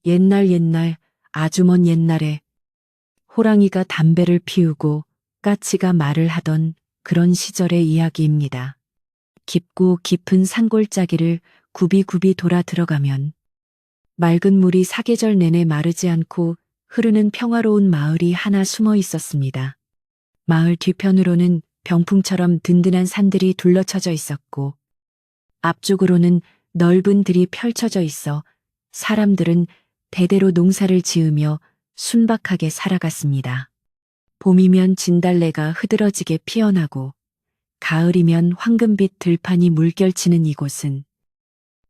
옛날 아주 먼 옛날에 호랑이가 담배를 피우고 까치가 말을 하던 그런 시절의 이야기입니다. 깊고 깊은 산골짜기를 굽이굽이 돌아 들어가면 맑은 물이 사계절 내내 마르지 않고 흐르는 평화로운 마을이 하나 숨어 있었습니다. 마을 뒤편으로는 병풍처럼 든든한 산들이 둘러쳐져 있었고 앞쪽으로는 넓은 들이 펼쳐져 있어 사람들은 대대로 농사를 지으며 순박하게 살아갔습니다. 봄이면 진달래가 흐드러지게 피어나고 가을이면 황금빛 들판이 물결치는 이곳은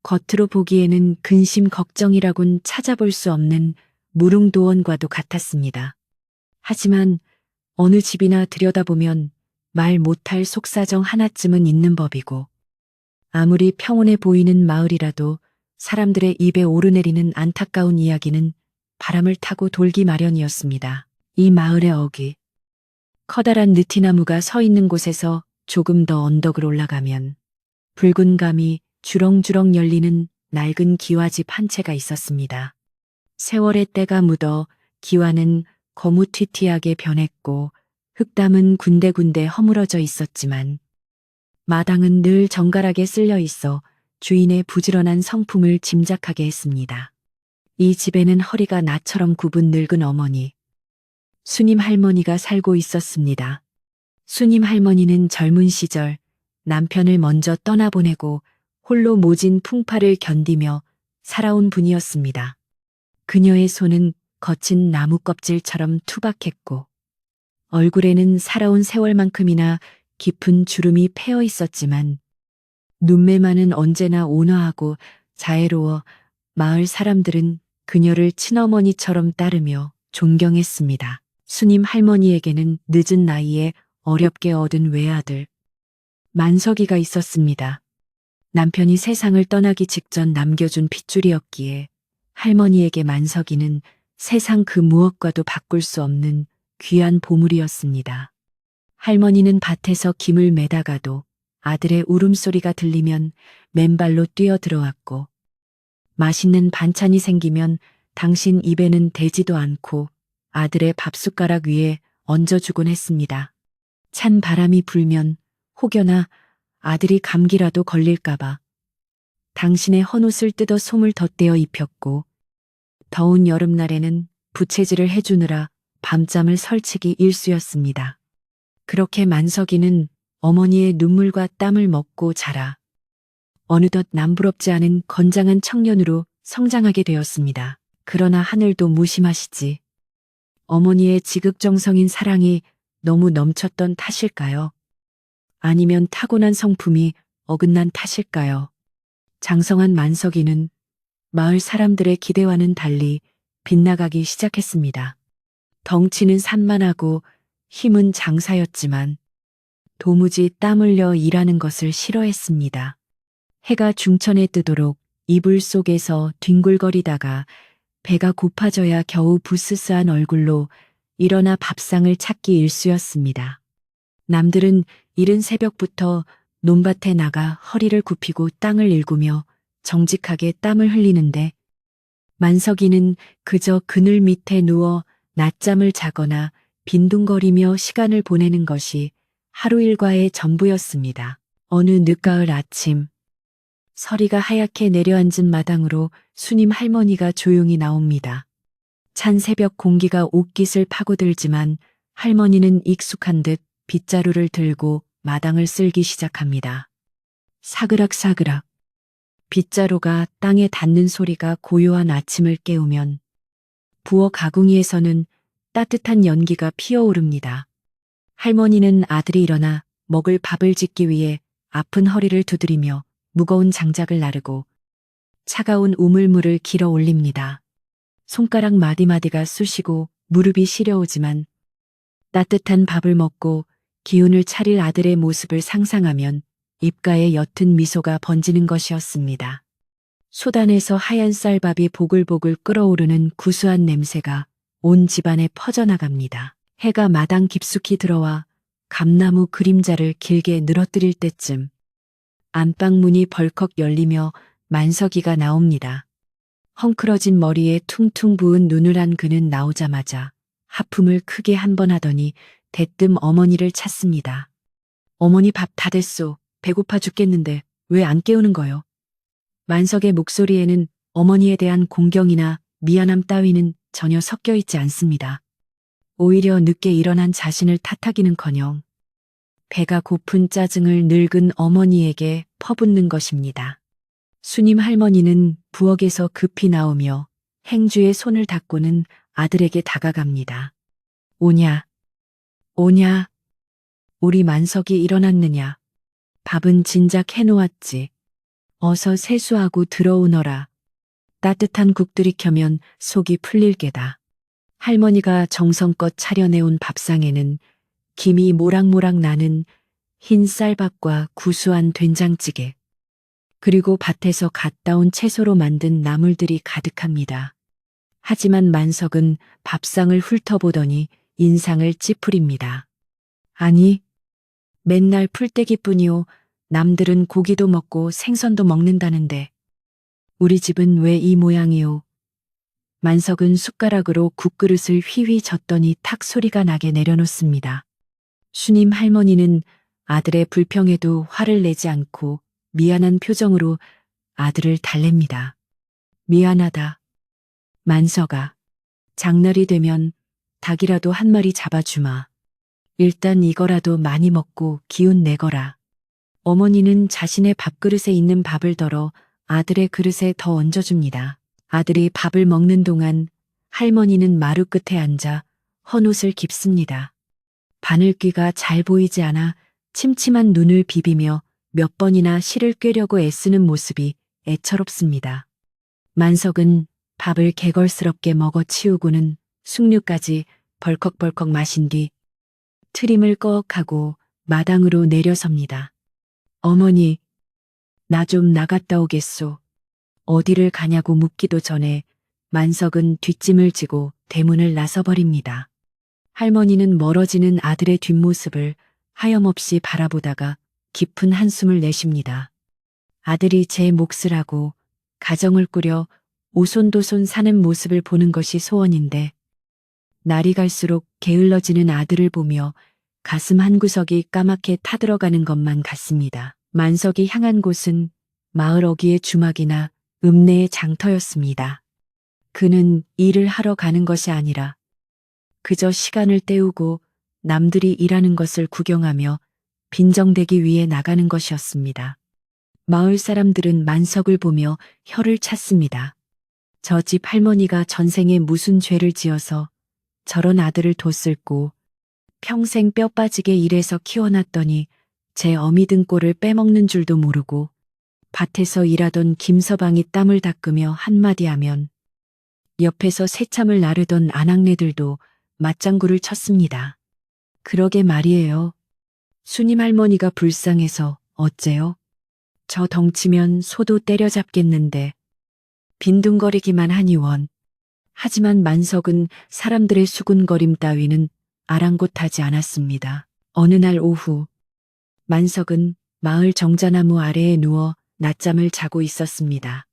겉으로 보기에는 근심 걱정이라곤 찾아볼 수 없는 무릉도원과도 같았습니다. 하지만 어느 집이나 들여다보면 말 못할 속사정 하나쯤은 있는 법이고 아무리 평온해 보이는 마을이라도 사람들의 입에 오르내리는 안타까운 이야기는 바람을 타고 돌기 마련이었습니다. 이 마을의 어귀. 커다란 느티나무가 서 있는 곳에서 조금 더 언덕을 올라가면 붉은 감이 주렁주렁 열리는 낡은 기와집 한 채가 있었습니다. 세월의 때가 묻어 기와는 거무튀튀하게 변했고 흙담은 군데군데 허물어져 있었지만 마당은 늘 정갈하게 쓸려 있어 주인의 부지런한 성품을 짐작하게 했습니다. 이 집에는 허리가 나처럼 굽은 늙은 어머니, 수님 할머니가 살고 있었습니다. 수님 할머니는 젊은 시절 남편을 먼저 떠나보내고 홀로 모진 풍파를 견디며 살아온 분이었습니다. 그녀의 손은 거친 나무 껍질처럼 투박했고 얼굴에는 살아온 세월만큼이나 깊은 주름이 패어 있었지만 눈매만은 언제나 온화하고 자애로워 마을 사람들은 그녀를 친어머니처럼 따르며 존경했습니다. 수님 할머니에게는 늦은 나이에 어렵게 얻은 외아들 만석이가 있었습니다. 남편이 세상을 떠나기 직전 남겨준 핏줄이었기에 할머니에게 만석이는 세상 그 무엇과도 바꿀 수 없는 귀한 보물이었습니다. 할머니는 밭에서 김을 매다가도 아들의 울음소리가 들리면 맨발로 뛰어 들어왔고 맛있는 반찬이 생기면 당신 입에는 대지도 않고 아들의 밥숟가락 위에 얹어주곤 했습니다. 찬 바람이 불면 혹여나 아들이 감기라도 걸릴까봐 당신의 헌옷을 뜯어 솜을 덧대어 입혔고 더운 여름날에는 부채질을 해주느라 밤잠을 설치기 일쑤였습니다. 그렇게 만석이는 어머니의 눈물과 땀을 먹고 자라 어느덧 남부럽지 않은 건장한 청년으로 성장하게 되었습니다. 그러나 하늘도 무심하시지. 어머니의 지극정성인 사랑이 너무 넘쳤던 탓일까요? 아니면 타고난 성품이 어긋난 탓일까요? 장성한 만석이는 마을 사람들의 기대와는 달리 빗나가기 시작했습니다. 덩치는 산만하고 힘은 장사였지만 도무지 땀 흘려 일하는 것을 싫어했습니다. 해가 중천에 뜨도록 이불 속에서 뒹굴거리다가 배가 고파져야 겨우 부스스한 얼굴로 일어나 밥상을 찾기 일쑤였습니다. 남들은 이른 새벽부터 논밭에 나가 허리를 굽히고 땅을 일구며 정직하게 땀을 흘리는데 만석이는 그저 그늘 밑에 누워 낮잠을 자거나 빈둥거리며 시간을 보내는 것이 하루 일과의 전부였습니다. 어느 늦가을 아침, 서리가 하얗게 내려앉은 마당으로 수님 할머니가 조용히 나옵니다. 찬 새벽 공기가 옷깃을 파고들지만 할머니는 익숙한 듯 빗자루를 들고 마당을 쓸기 시작합니다. 사그락사그락. 빗자루가 땅에 닿는 소리가 고요한 아침을 깨우면 부엌 가궁이에서는 따뜻한 연기가 피어오릅니다. 할머니는 아들이 일어나 먹을 밥을 짓기 위해 아픈 허리를 두드리며 무거운 장작을 나르고 차가운 우물물을 길어 올립니다. 손가락 마디마디가 쑤시고 무릎이 시려오지만 따뜻한 밥을 먹고 기운을 차릴 아들의 모습을 상상하면 입가에 옅은 미소가 번지는 것이었습니다. 소단에서 하얀 쌀밥이 보글보글 끓어오르는 구수한 냄새가 온 집안에 퍼져나갑니다. 해가 마당 깊숙이 들어와 감나무 그림자를 길게 늘어뜨릴 때쯤 안방 문이 벌컥 열리며 만석이가 나옵니다. 헝클어진 머리에 퉁퉁 부은 눈을 한 그는 나오자마자 하품을 크게 한 번 하더니 대뜸 어머니를 찾습니다. 어머니 밥 다 됐소. 배고파 죽겠는데 왜 안 깨우는 거요? 만석의 목소리에는 어머니에 대한 공경이나 미안함 따위는 전혀 섞여 있지 않습니다. 오히려 늦게 일어난 자신을 탓하기는커녕 배가 고픈 짜증을 늙은 어머니에게 퍼붓는 것입니다. 수님 할머니는 부엌에서 급히 나오며 행주의 손을 닫고는 아들에게 다가갑니다. 오냐, 오냐, 우리 만석이 일어났느냐. 밥은 진작 해놓았지. 어서 세수하고 들어오너라. 따뜻한 국들이 켜면 속이 풀릴 게다. 할머니가 정성껏 차려내온 밥상에는 김이 모락모락 나는 흰 쌀밥과 구수한 된장찌개, 그리고 밭에서 갓 따온 채소로 만든 나물들이 가득합니다. 하지만 만석은 밥상을 훑어보더니 인상을 찌푸립니다. 아니, 맨날 풀떼기뿐이오. 남들은 고기도 먹고 생선도 먹는다는데 우리 집은 왜 이 모양이오? 만석은 숟가락으로 국그릇을 휘휘 젓더니 탁 소리가 나게 내려놓습니다. 수님 할머니는 아들의 불평에도 화를 내지 않고 미안한 표정으로 아들을 달랩니다. 미안하다. 만석아, 장날이 되면 닭이라도 한 마리 잡아주마. 일단 이거라도 많이 먹고 기운 내거라. 어머니는 자신의 밥그릇에 있는 밥을 덜어 아들의 그릇에 더 얹어줍니다. 아들이 밥을 먹는 동안 할머니는 마루 끝에 앉아 헌옷을 깁습니다. 바늘귀가 잘 보이지 않아 침침한 눈을 비비며 몇 번이나 실을 꿰려고 애쓰는 모습이 애처롭습니다. 만석은 밥을 개걸스럽게 먹어치우고는 숭늉까지 벌컥벌컥 마신 뒤 트림을 꺽하고 마당으로 내려섭니다. 어머니, 나 좀 나갔다 오겠소. 어디를 가냐고 묻기도 전에 만석은 뒷짐을 지고 대문을 나서버립니다. 할머니는 멀어지는 아들의 뒷모습을 하염없이 바라보다가 깊은 한숨을 내쉽니다. 아들이 제 몫을 하고 가정을 꾸려 오손도손 사는 모습을 보는 것이 소원인데 날이 갈수록 게을러지는 아들을 보며 가슴 한구석이 까맣게 타들어가는 것만 같습니다. 만석이 향한 곳은 마을 어귀의 주막이나 읍내의 장터였습니다. 그는 일을 하러 가는 것이 아니라 그저 시간을 때우고 남들이 일하는 것을 구경하며 빈정대기 위해 나가는 것이었습니다. 마을 사람들은 만석을 보며 혀를 찼습니다. 저 집 할머니가 전생에 무슨 죄를 지어서 저런 아들을 뒀을꼬. 평생 뼈 빠지게 일해서 키워놨더니 제 어미 등골을 빼먹는 줄도 모르고 밭에서 일하던 김서방이 땀을 닦으며 한마디 하면 옆에서 새참을 나르던 아낙네들도 맞장구를 쳤습니다. 그러게 말이에요. 수님 할머니가 불쌍해서 어째요? 저 덩치면 소도 때려잡겠는데 빈둥거리기만 하니 원. 하지만 만석은 사람들의 수군거림 따위는 아랑곳하지 않았습니다. 어느 날 오후 만석은 마을 정자나무 아래에 누워 낮잠을 자고 있었습니다.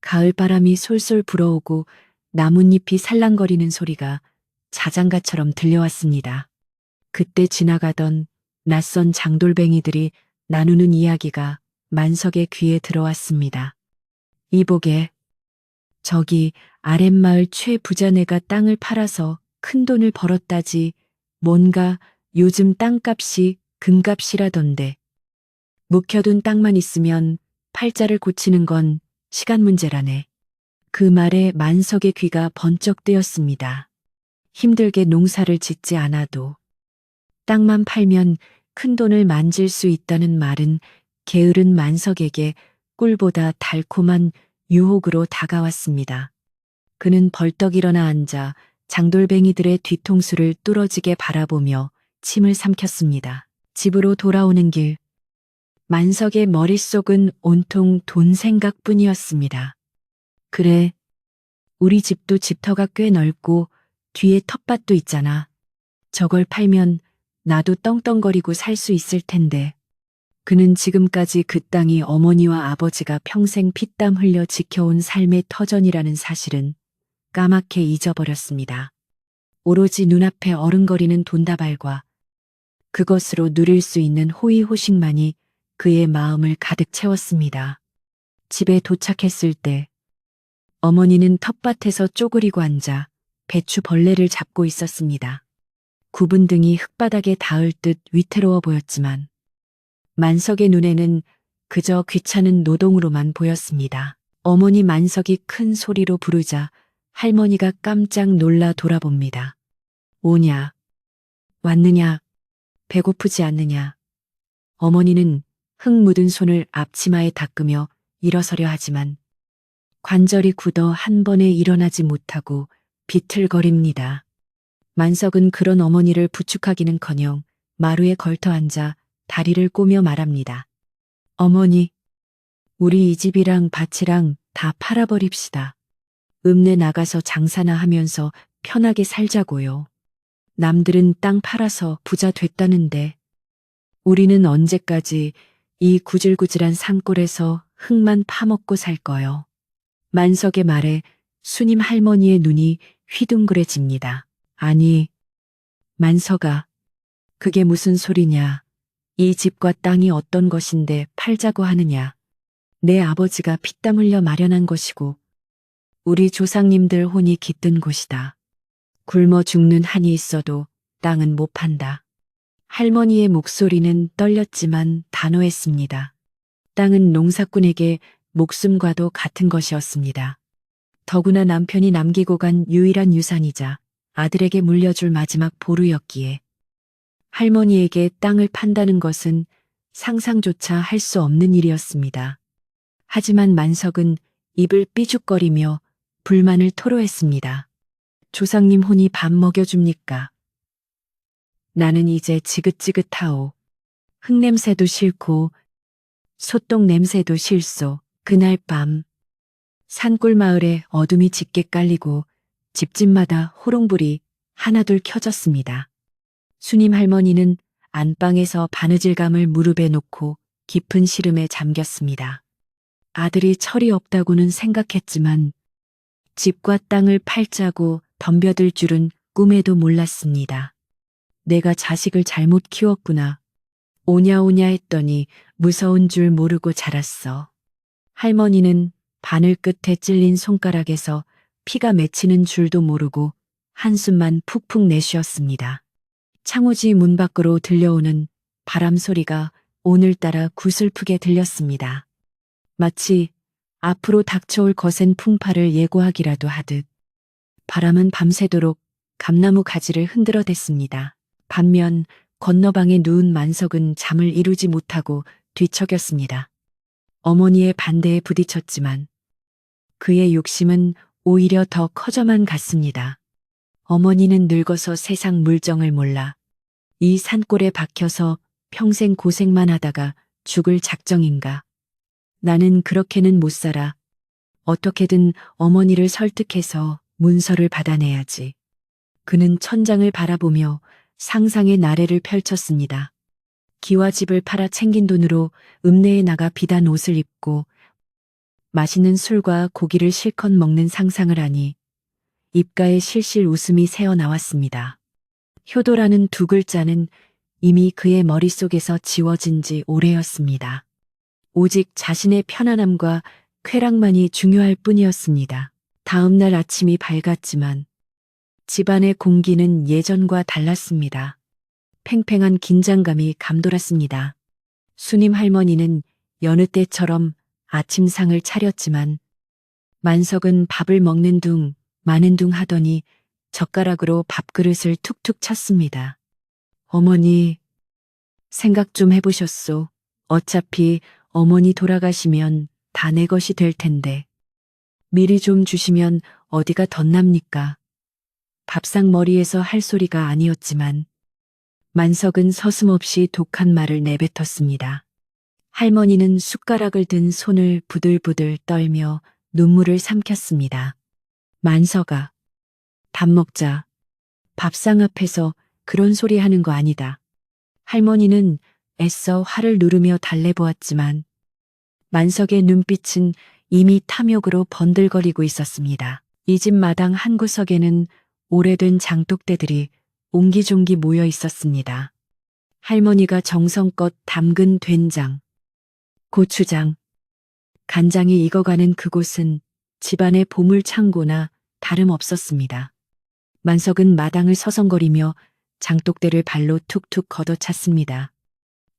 가을바람이 솔솔 불어오고 나뭇잎이 살랑거리는 소리가 자장가처럼 들려왔습니다. 그때 지나가던 낯선 장돌뱅이들이 나누는 이야기가 만석의 귀에 들어왔습니다. 이보게, 저기 아랫마을 최부자네가 땅을 팔아서 큰돈을 벌었다지 뭔가 요즘 땅값이 금값이라던데. 묵혀둔 땅만 있으면 팔자를 고치는 건 시간 문제라네. 그 말에 만석의 귀가 번쩍 뜨였습니다. 힘들게 농사를 짓지 않아도 땅만 팔면 큰돈을 만질 수 있다는 말은 게으른 만석에게 꿀보다 달콤한 유혹으로 다가왔습니다. 그는 벌떡 일어나 앉아 장돌뱅이들의 뒤통수를 뚫어지게 바라보며 침을 삼켰습니다. 집으로 돌아오는 길, 만석의 머릿속은 온통 돈 생각뿐이었습니다. 그래, 우리 집도 집터가 꽤 넓고 뒤에 텃밭도 있잖아. 저걸 팔면 나도 떵떵거리고 살 수 있을 텐데. 그는 지금까지 그 땅이 어머니와 아버지가 평생 피땀 흘려 지켜온 삶의 터전이라는 사실은 까맣게 잊어버렸습니다. 오로지 눈앞에 어른거리는 돈다발과 그것으로 누릴 수 있는 호의호식만이 그의 마음을 가득 채웠습니다. 집에 도착했을 때 어머니는 텃밭에서 쪼그리고 앉아 배추 벌레를 잡고 있었습니다. 굽은 등이 흙바닥에 닿을 듯 위태로워 보였지만 만석의 눈에는 그저 귀찮은 노동으로만 보였습니다. 어머니 만석이 큰 소리로 부르자 할머니가 깜짝 놀라 돌아봅니다. 오냐? 왔느냐? 배고프지 않느냐? 어머니는 흙 묻은 손을 앞치마에 닦으며 일어서려 하지만 관절이 굳어 한 번에 일어나지 못하고 비틀거립니다. 만석은 그런 어머니를 부축하기는커녕 마루에 걸터 앉아 다리를 꼬며 말합니다. 어머니, 우리 이 집이랑 밭이랑 다 팔아버립시다. 읍내 나가서 장사나 하면서 편하게 살자고요. 남들은 땅 팔아서 부자 됐다는데 우리는 언제까지 이 구질구질한 산골에서 흙만 파먹고 살 거요. 만석의 말에 수님 할머니의 눈이 휘둥그레집니다. 아니, 만석아, 그게 무슨 소리냐. 이 집과 땅이 어떤 것인데 팔자고 하느냐. 내 아버지가 피땀 흘려 마련한 것이고 우리 조상님들 혼이 깃든 곳이다. 굶어 죽는 한이 있어도 땅은 못 판다. 할머니의 목소리는 떨렸지만 단호했습니다. 땅은 농사꾼에게 목숨과도 같은 것이었습니다. 더구나 남편이 남기고 간 유일한 유산이자 아들에게 물려줄 마지막 보루였기에 할머니에게 땅을 판다는 것은 상상조차 할 수 없는 일이었습니다. 하지만 만석은 입을 삐죽거리며 불만을 토로했습니다. 조상님 혼이 밥 먹여줍니까? 나는 이제 지긋지긋하오. 흙냄새도 싫고 소똥 냄새도 싫소. 그날 밤 산골 마을에 어둠이 짙게 깔리고 집집마다 호롱불이 하나둘 켜졌습니다. 수님 할머니는 안방에서 바느질감을 무릎에 놓고 깊은 시름에 잠겼습니다. 아들이 철이 없다고는 생각했지만 집과 땅을 팔자고 덤벼들 줄은 꿈에도 몰랐습니다. 내가 자식을 잘못 키웠구나. 오냐오냐 했더니 무서운 줄 모르고 자랐어. 할머니는 바늘 끝에 찔린 손가락에서 피가 맺히는 줄도 모르고 한숨만 푹푹 내쉬었습니다. 창호지 문 밖으로 들려오는 바람 소리가 오늘따라 구슬프게 들렸습니다. 마치 앞으로 닥쳐올 거센 풍파를 예고하기라도 하듯 바람은 밤새도록 감나무 가지를 흔들어댔습니다. 반면 건너방에 누운 만석은 잠을 이루지 못하고 뒤척였습니다. 어머니의 반대에 부딪혔지만 그의 욕심은 오히려 더 커져만 갔습니다. 어머니는 늙어서 세상 물정을 몰라 이 산골에 박혀서 평생 고생만 하다가 죽을 작정인가. 나는 그렇게는 못 살아. 어떻게든 어머니를 설득해서 문서를 받아내야지. 그는 천장을 바라보며 상상의 나래를 펼쳤습니다. 기와집을 팔아 챙긴 돈으로 읍내에 나가 비단 옷을 입고 맛있는 술과 고기를 실컷 먹는 상상을 하니 입가에 실실 웃음이 새어나왔습니다. 효도라는 두 글자는 이미 그의 머릿속에서 지워진 지 오래였습니다. 오직 자신의 편안함과 쾌락만이 중요할 뿐이었습니다. 다음 날 아침이 밝았지만 집안의 공기는 예전과 달랐습니다. 팽팽한 긴장감이 감돌았습니다. 수님 할머니는 여느 때처럼 아침상을 차렸지만 만석은 밥을 먹는 둥 마는 둥 하더니 젓가락으로 밥그릇을 툭툭 쳤습니다. 어머니, 생각 좀 해보셨소. 어차피 어머니 돌아가시면 다 내 것이 될 텐데. 미리 좀 주시면 어디가 덧납니까? 밥상머리에서 할 소리가 아니었지만 만석은 서슴없이 독한 말을 내뱉었습니다. 할머니는 숟가락을 든 손을 부들부들 떨며 눈물을 삼켰습니다. 만석아, 밥 먹자. 밥상 앞에서 그런 소리 하는 거 아니다. 할머니는 애써 화를 누르며 달래보았지만 만석의 눈빛은 이미 탐욕으로 번들거리고 있었습니다. 이 집 마당 한 구석에는 오래된 장독대들이 옹기종기 모여 있었습니다. 할머니가 정성껏 담근 된장, 고추장, 간장이 익어가는 그곳은 집안의 보물창고나 다름없었습니다. 만석은 마당을 서성거리며 장독대를 발로 툭툭 걷어찼습니다.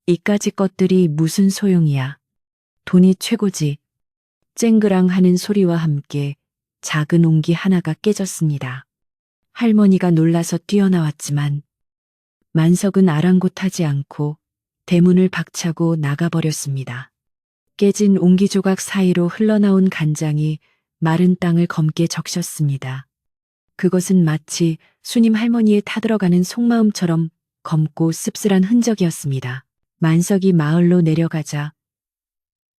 이까짓 것들이 무슨 소용이야. 돈이 최고지. 쨍그랑 하는 소리와 함께 작은 옹기 하나가 깨졌습니다. 할머니가 놀라서 뛰어나왔지만 만석은 아랑곳하지 않고 대문을 박차고 나가버렸습니다. 깨진 옹기 조각 사이로 흘러나온 간장이 마른 땅을 검게 적셨습니다. 그것은 마치 수님 할머니의 타들어가는 속마음처럼 검고 씁쓸한 흔적이었습니다. 만석이 마을로 내려가자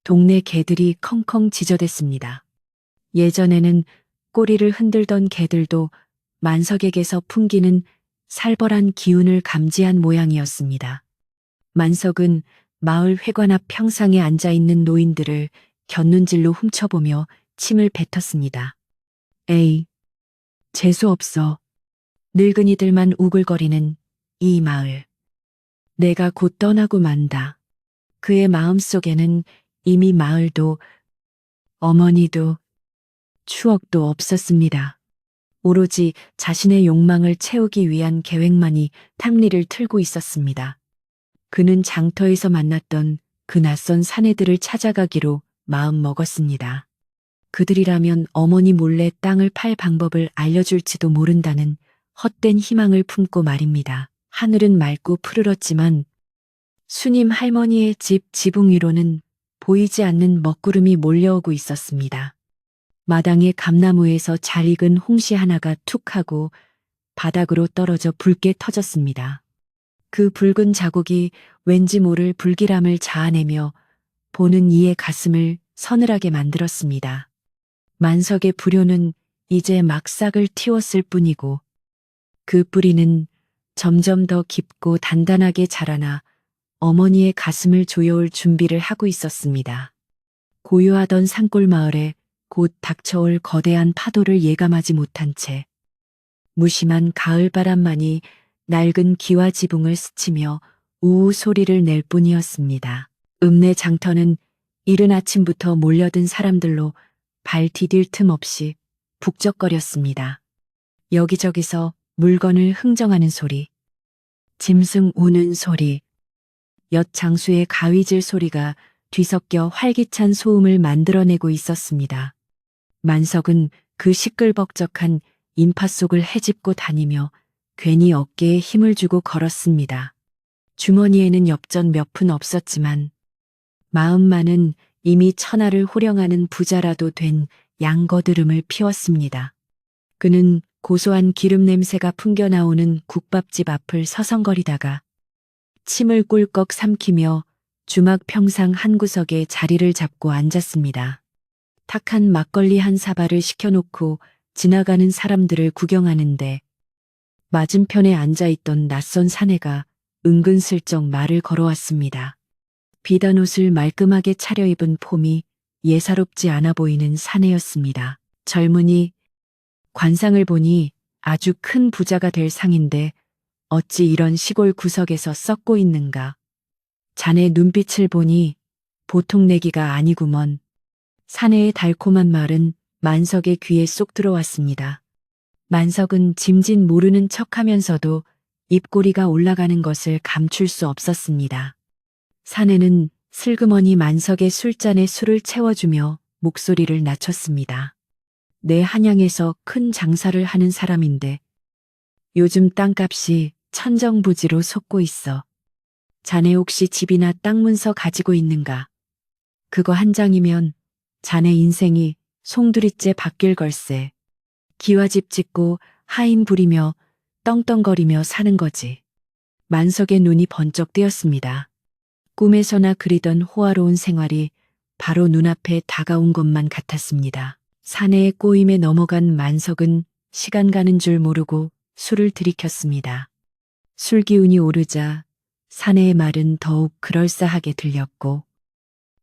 동네 개들이 컹컹 짖어댔습니다. 예전에는 꼬리를 흔들던 개들도 만석에게서 풍기는 살벌한 기운을 감지한 모양이었습니다. 만석은 마을 회관 앞 평상에 앉아있는 노인들을 곁눈질로 훔쳐보며 침을 뱉었습니다. 에이, 재수없어. 늙은이들만 우글거리는 이 마을. 내가 곧 떠나고 만다. 그의 마음속에는 이미 마을도 어머니도 추억도 없었습니다. 오로지 자신의 욕망을 채우기 위한 계획만이 탐리를 틀고 있었습니다. 그는 장터에서 만났던 그 낯선 사내들을 찾아가기로 마음먹었습니다. 그들이라면 어머니 몰래 땅을 팔 방법을 알려줄지도 모른다는 헛된 희망을 품고 말입니다. 하늘은 맑고 푸르렀지만 수님 할머니의 집 지붕 위로는 보이지 않는 먹구름이 몰려오고 있었습니다. 마당의 감나무에서 잘 익은 홍시 하나가 툭 하고 바닥으로 떨어져 붉게 터졌습니다. 그 붉은 자국이 왠지 모를 불길함을 자아내며 보는 이의 가슴을 서늘하게 만들었습니다. 만석의 불효는 이제 막 싹을 틔웠을 뿐이고 그 뿌리는 점점 더 깊고 단단하게 자라나 어머니의 가슴을 조여올 준비를 하고 있었습니다. 고요하던 산골 마을에 곧 닥쳐올 거대한 파도를 예감하지 못한 채 무심한 가을바람만이 낡은 기와 지붕을 스치며 우우 소리를 낼 뿐이었습니다. 읍내 장터는 이른 아침부터 몰려든 사람들로 발 디딜 틈 없이 북적거렸습니다. 여기저기서 물건을 흥정하는 소리, 짐승 우는 소리, 엿 장수의 가위질 소리가 뒤섞여 활기찬 소음을 만들어내고 있었습니다. 만석은 그 시끌벅적한 인파 속을 헤집고 다니며 괜히 어깨에 힘을 주고 걸었습니다. 주머니에는 엽전 몇 푼 없었지만 마음만은 이미 천하를 호령하는 부자라도 된 양거드름을 피웠습니다. 그는 고소한 기름 냄새가 풍겨나오는 국밥집 앞을 서성거리다가 침을 꿀꺽 삼키며 주막 평상 한 구석에 자리를 잡고 앉았습니다. 탁한 막걸리 한 사발을 시켜놓고 지나가는 사람들을 구경하는데 맞은편에 앉아있던 낯선 사내가 은근슬쩍 말을 걸어왔습니다. 비단 옷을 말끔하게 차려입은 폼이 예사롭지 않아 보이는 사내였습니다. 젊은이, 관상을 보니 아주 큰 부자가 될 상인데 어찌 이런 시골 구석에서 썩고 있는가. 자네 눈빛을 보니 보통 내기가 아니구먼. 사내의 달콤한 말은 만석의 귀에 쏙 들어왔습니다. 만석은 짐짓 모르는 척하면서도 입꼬리가 올라가는 것을 감출 수 없었습니다. 사내는 슬그머니 만석의 술잔에 술을 채워주며 목소리를 낮췄습니다. 내 한양에서 큰 장사를 하는 사람인데 요즘 땅값이 천정부지로 솟고 있어. 자네 혹시 집이나 땅 문서 가지고 있는가? 그거 한 장이면 자네 인생이 송두리째 바뀔 걸세. 기와집 짓고 하인 부리며 떵떵거리며 사는 거지. 만석의 눈이 번쩍 뜨였습니다. 꿈에서나 그리던 호화로운 생활이 바로 눈앞에 다가온 것만 같았습니다. 사내의 꼬임에 넘어간 만석은 시간 가는 줄 모르고 술을 들이켰습니다. 술 기운이 오르자 사내의 말은 더욱 그럴싸하게 들렸고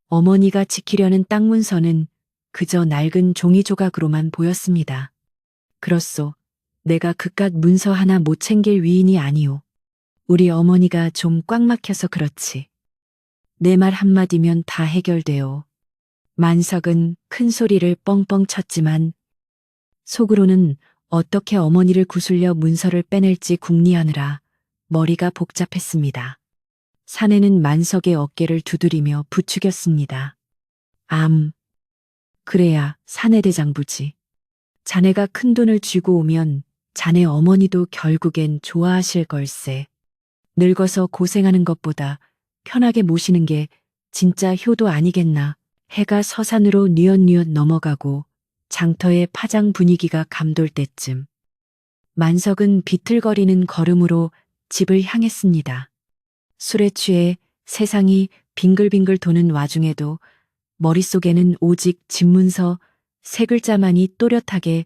어머니가 지키려는 땅 문서는 그저 낡은 종이 조각으로만 보였습니다. 그렇소. 내가 그깟 문서 하나 못 챙길 위인이 아니오. 우리 어머니가 좀 꽉 막혀서 그렇지. 내 말 한마디면 다 해결돼요. 만석은 큰 소리를 뻥뻥 쳤지만 속으로는 어떻게 어머니를 구슬려 문서를 빼낼지 궁리하느라 머리가 복잡했습니다. 사내는 만석의 어깨를 두드리며 부추겼습니다. 그래야 사내대장부지. 자네가 큰돈을 쥐고 오면 자네 어머니도 결국엔 좋아하실 걸세. 늙어서 고생하는 것보다 편하게 모시는 게 진짜 효도 아니겠나. 해가 서산으로 뉘엿뉘엿 넘어가고 장터의 파장 분위기가 감돌 때쯤 만석은 비틀거리는 걸음으로 집을 향했습니다. 술에 취해 세상이 빙글빙글 도는 와중에도 머릿속에는 오직 집문서 세 글자만이 또렷하게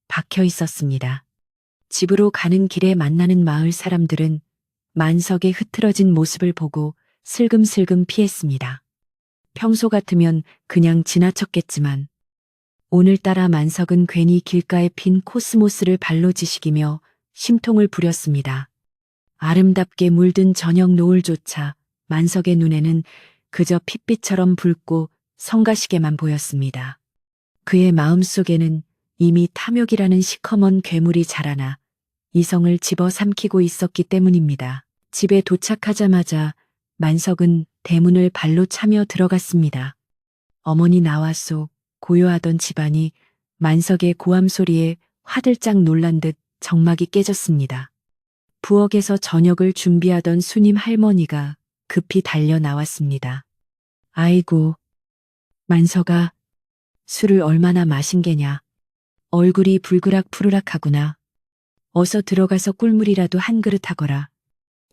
박혀 있었습니다. 집으로 가는 길에 만나는 마을 사람들은 만석의 흐트러진 모습을 보고 슬금슬금 피했습니다. 평소 같으면 그냥 지나쳤겠지만 오늘따라 만석은 괜히 길가에 핀 코스모스를 발로 지식이며 심통을 부렸습니다. 아름답게 물든 저녁 노을조차 만석의 눈에는 그저 핏빛처럼 붉고 성가시게만 보였습니다. 그의 마음속에는 이미 탐욕이라는 시커먼 괴물이 자라나 이성을 집어삼키고 있었기 때문입니다. 집에 도착하자마자 만석은 대문을 발로 차며 들어갔습니다. 어머니 나왔소. 고요하던 집안이 만석의 고함 소리에 화들짝 놀란 듯 정막이 깨졌습니다. 부엌에서 저녁을 준비하던 수님 할머니가 급히 달려 나왔습니다. 아이고, 만석아, 술을 얼마나 마신 게냐. 얼굴이 불그락푸르락하구나. 어서 들어가서 꿀물이라도 한 그릇 하거라.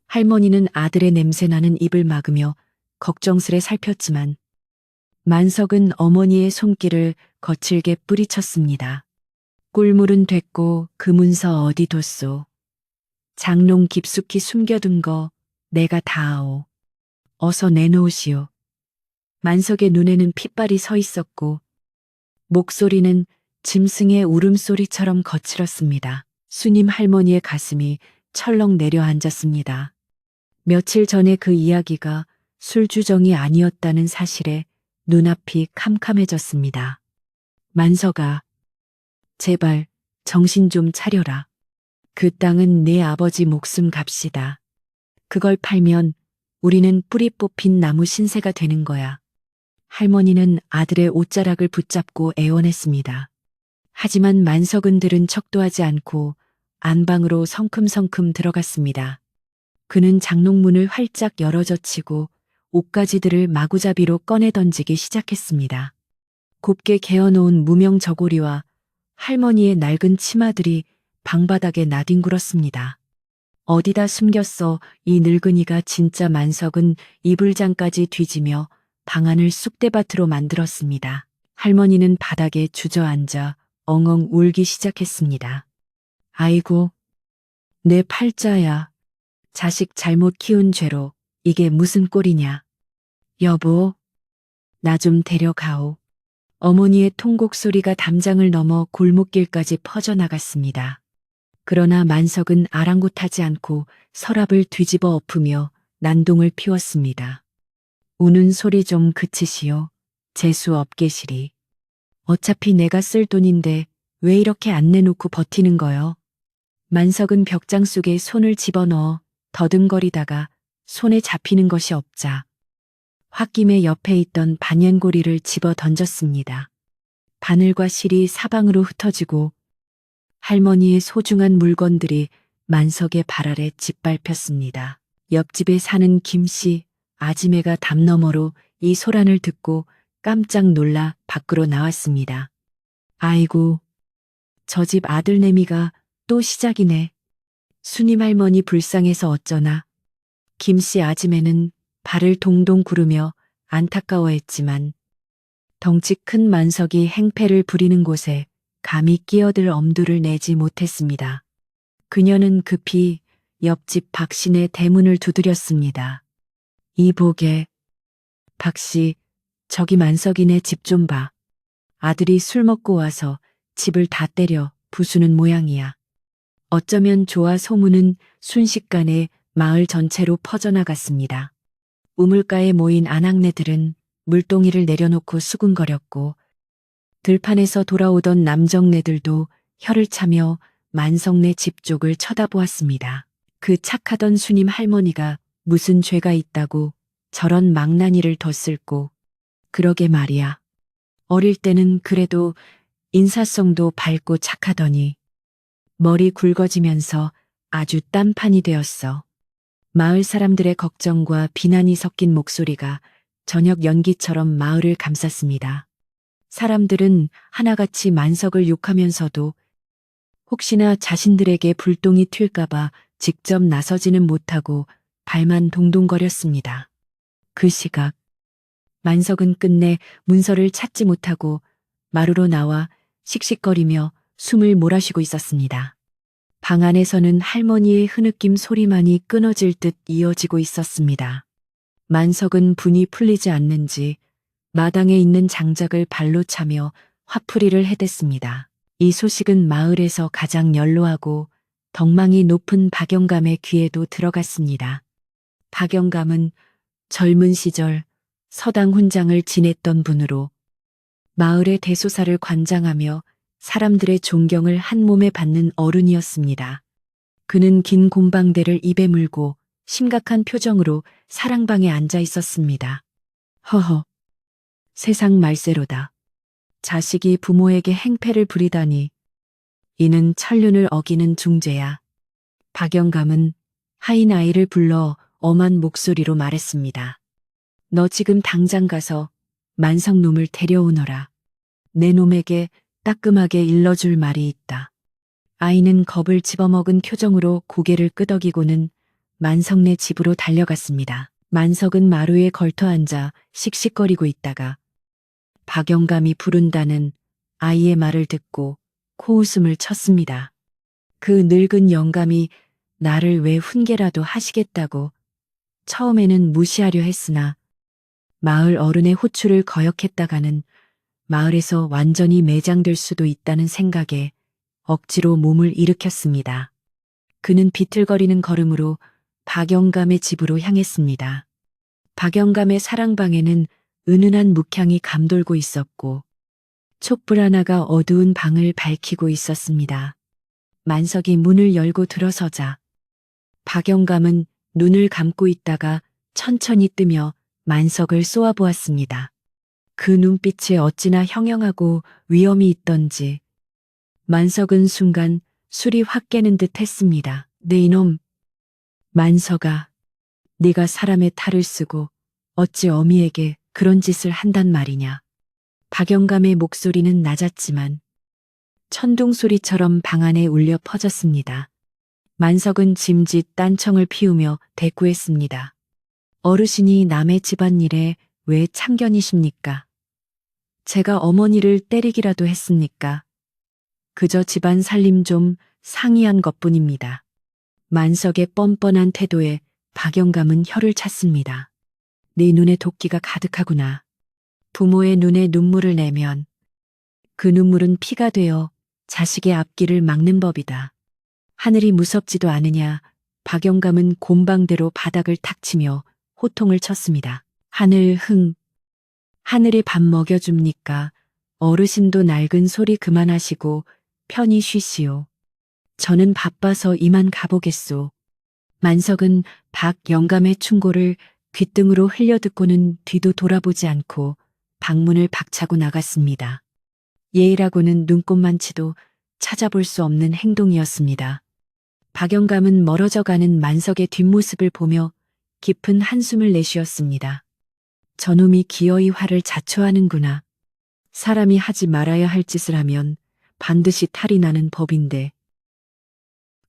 할머니는 아들의 냄새나는 입을 막으며 걱정스레 살폈지만 만석은 어머니의 손길을 거칠게 뿌리쳤습니다. 꿀물은 됐고 그 문서 어디 뒀소. 장롱 깊숙이 숨겨둔 거 내가 다 아오. 어서 내놓으시오. 만석의 눈에는 핏발이 서 있었고 목소리는 짐승의 울음소리처럼 거칠었습니다. 수님 할머니의 가슴이 철렁 내려앉았습니다. 며칠 전에 그 이야기가 술주정이 아니었다는 사실에 눈앞이 캄캄해졌습니다. 만석아, 제발 정신 좀 차려라. 그 땅은 내 아버지 목숨 값이다. 그걸 팔면 우리는 뿌리 뽑힌 나무 신세가 되는 거야. 할머니는 아들의 옷자락을 붙잡고 애원했습니다. 하지만 만석은 들은 척도 하지 않고 안방으로 성큼성큼 들어갔습니다. 그는 장롱문을 활짝 열어젖히고 옷가지들을 마구잡이로 꺼내 던지기 시작했습니다. 곱게 개어놓은 무명 저고리와 할머니의 낡은 치마들이 방바닥에 나뒹굴었습니다. 어디다 숨겼어. 이 늙은이가. 진짜. 만석은 이불장까지 뒤지며 방안을 쑥대밭으로 만들었습니다. 할머니는 바닥에 주저앉아 엉엉 울기 시작했습니다. 아이고, 내 팔자야. 자식 잘못 키운 죄로 이게 무슨 꼴이냐. 여보, 나 좀 데려가오. 어머니의 통곡 소리가 담장을 넘어 골목길까지 퍼져나갔습니다. 그러나 만석은 아랑곳하지 않고 서랍을 뒤집어 엎으며 난동을 피웠습니다. 우는 소리 좀 그치시오. 재수 없게시리. 어차피 내가 쓸 돈인데 왜 이렇게 안 내놓고 버티는 거요? 만석은 벽장 속에 손을 집어넣어 더듬거리다가 손에 잡히는 것이 없자 홧김에 옆에 있던 반연고리를 집어 던졌습니다. 바늘과 실이 사방으로 흩어지고 할머니의 소중한 물건들이 만석의 발 아래 짓밟혔습니다. 옆집에 사는 김씨, 아지매가 담 너머로 이 소란을 듣고 깜짝 놀라 밖으로 나왔습니다. 아이고, 저 집 아들내미가 또 시작이네. 수님 할머니 불쌍해서 어쩌나. 김씨 아지매는 발을 동동 구르며 안타까워했지만 덩치 큰 만석이 행패를 부리는 곳에 감히 끼어들 엄두를 내지 못했습니다. 그녀는 급히 옆집 박씨네 대문을 두드렸습니다. 이보게, 박씨, 저기 만석이네 집 좀 봐. 아들이 술 먹고 와서 집을 다 때려 부수는 모양이야. 어쩌면 좋아 소문은 순식간에 마을 전체로 퍼져나갔습니다. 우물가에 모인 아낙네들은 물동이를 내려놓고 수군거렸고 들판에서 돌아오던 남정네들도 혀를 차며 만석네 집 쪽을 쳐다보았습니다. 그 착하던 수님 할머니가 무슨 죄가 있다고 저런 망나니를 뒀을꼬. 그러게 말이야. 어릴 때는 그래도 인사성도 밝고 착하더니 머리 굵어지면서 아주 딴판이 되었어. 마을 사람들의 걱정과 비난이 섞인 목소리가 저녁 연기처럼 마을을 감쌌습니다. 사람들은 하나같이 만석을 욕하면서도 혹시나 자신들에게 불똥이 튈까봐 직접 나서지는 못하고 발만 동동거렸습니다. 그 시각 만석은 끝내 문서를 찾지 못하고 마루로 나와 씩씩거리며 숨을 몰아쉬고 있었습니다. 방 안에서는 할머니의 흐느낌 소리만이 끊어질 듯 이어지고 있었습니다. 만석은 분이 풀리지 않는지 마당에 있는 장작을 발로 차며 화풀이를 해댔습니다. 이 소식은 마을에서 가장 연로하고 덕망이 높은 박영감의 귀에도 들어갔습니다. 박영감은 젊은 시절 서당 훈장을 지냈던 분으로 마을의 대소사를 관장하며 사람들의 존경을 한 몸에 받는 어른이었습니다. 그는 긴 곰방대를 입에 물고 심각한 표정으로 사랑방에 앉아 있었습니다. 허허, 세상 말세로다. 자식이 부모에게 행패를 부리다니. 이는 천륜을 어기는 중죄야. 박영감은 하인 아이를 불러 엄한 목소리로 말했습니다. 너 지금 당장 가서 만석놈을 데려오너라. 내 놈에게 따끔하게 일러줄 말이 있다. 아이는 겁을 집어먹은 표정으로 고개를 끄덕이고는 만석네 집으로 달려갔습니다. 만석은 마루에 걸터앉아 씩씩거리고 있다가 박영감이 부른다는 아이의 말을 듣고 코웃음을 쳤습니다. 그 늙은 영감이 나를 왜 훈계라도 하시겠다고 처음에는 무시하려 했으나 마을 어른의 호출을 거역했다가는 마을에서 완전히 매장될 수도 있다는 생각에 억지로 몸을 일으켰습니다. 그는 비틀거리는 걸음으로 박영감의 집으로 향했습니다. 박영감의 사랑방에는 은은한 묵향이 감돌고 있었고 촛불 하나가 어두운 방을 밝히고 있었습니다. 만석이 문을 열고 들어서자 박영감은 눈을 감고 있다가 천천히 뜨며 만석을 쏘아보았습니다. 그 눈빛이 어찌나 형형하고 위엄이 있던지 만석은 순간 술이 확 깨는 듯 했습니다. 네 이놈, 만석아, 네가 사람의 탈을 쓰고 어찌 어미에게 그런 짓을 한단 말이냐. 박영감의 목소리는 낮았지만 천둥 소리처럼 방 안에 울려 퍼졌습니다. 만석은 짐짓 딴청을 피우며 대꾸했습니다. 어르신이 남의 집안일에 왜 참견이십니까? 제가 어머니를 때리기라도 했습니까? 그저 집안 살림 좀 상의한 것뿐입니다. 만석의 뻔뻔한 태도에 박영감은 혀를 찼습니다. 네 눈에 도끼가 가득하구나. 부모의 눈에 눈물을 내면 그 눈물은 피가 되어 자식의 앞길을 막는 법이다. 하늘이 무섭지도 않으냐. 박영감은 곰방대로 바닥을 탁 치며 호통을 쳤습니다. 하늘 흥. 하늘이 밥 먹여줍니까? 어르신도 낡은 소리 그만하시고 편히 쉬시오. 저는 바빠서 이만 가보겠소. 만석은 박영감의 충고를 귓등으로 흘려듣고는 뒤도 돌아보지 않고 방문을 박차고 나갔습니다. 예의라고는 눈꼽만치도 찾아볼 수 없는 행동이었습니다. 박영감은 멀어져 가는 만석의 뒷모습을 보며 깊은 한숨을 내쉬었습니다. 저놈이 기어이 화를 자초하는구나. 사람이 하지 말아야 할 짓을 하면 반드시 탈이 나는 법인데.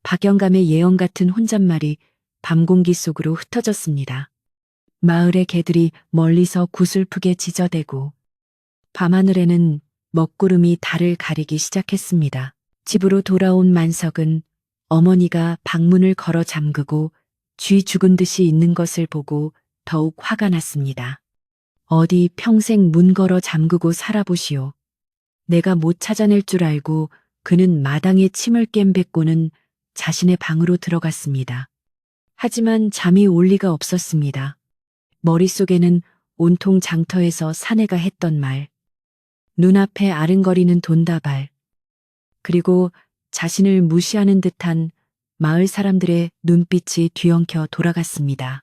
박영감의 예언 같은 혼잣말이 밤 공기 속으로 흩어졌습니다. 마을의 개들이 멀리서 구슬프게 짖어대고 밤하늘에는 먹구름이 달을 가리기 시작했습니다. 집으로 돌아온 만석은 어머니가 방문을 걸어 잠그고 쥐 죽은 듯이 있는 것을 보고 더욱 화가 났습니다. 어디 평생 문 걸어 잠그고 살아보시오. 내가 못 찾아낼 줄 알고 그는 마당에 침을 깬 뱉고는 자신의 방으로 들어갔습니다. 하지만 잠이 올 리가 없었습니다. 머릿속에는 온통 장터에서 사내가 했던 말, 눈앞에 아른거리는 돈다발, 그리고 자신을 무시하는 듯한 마을 사람들의 눈빛이 뒤엉켜 돌아갔습니다.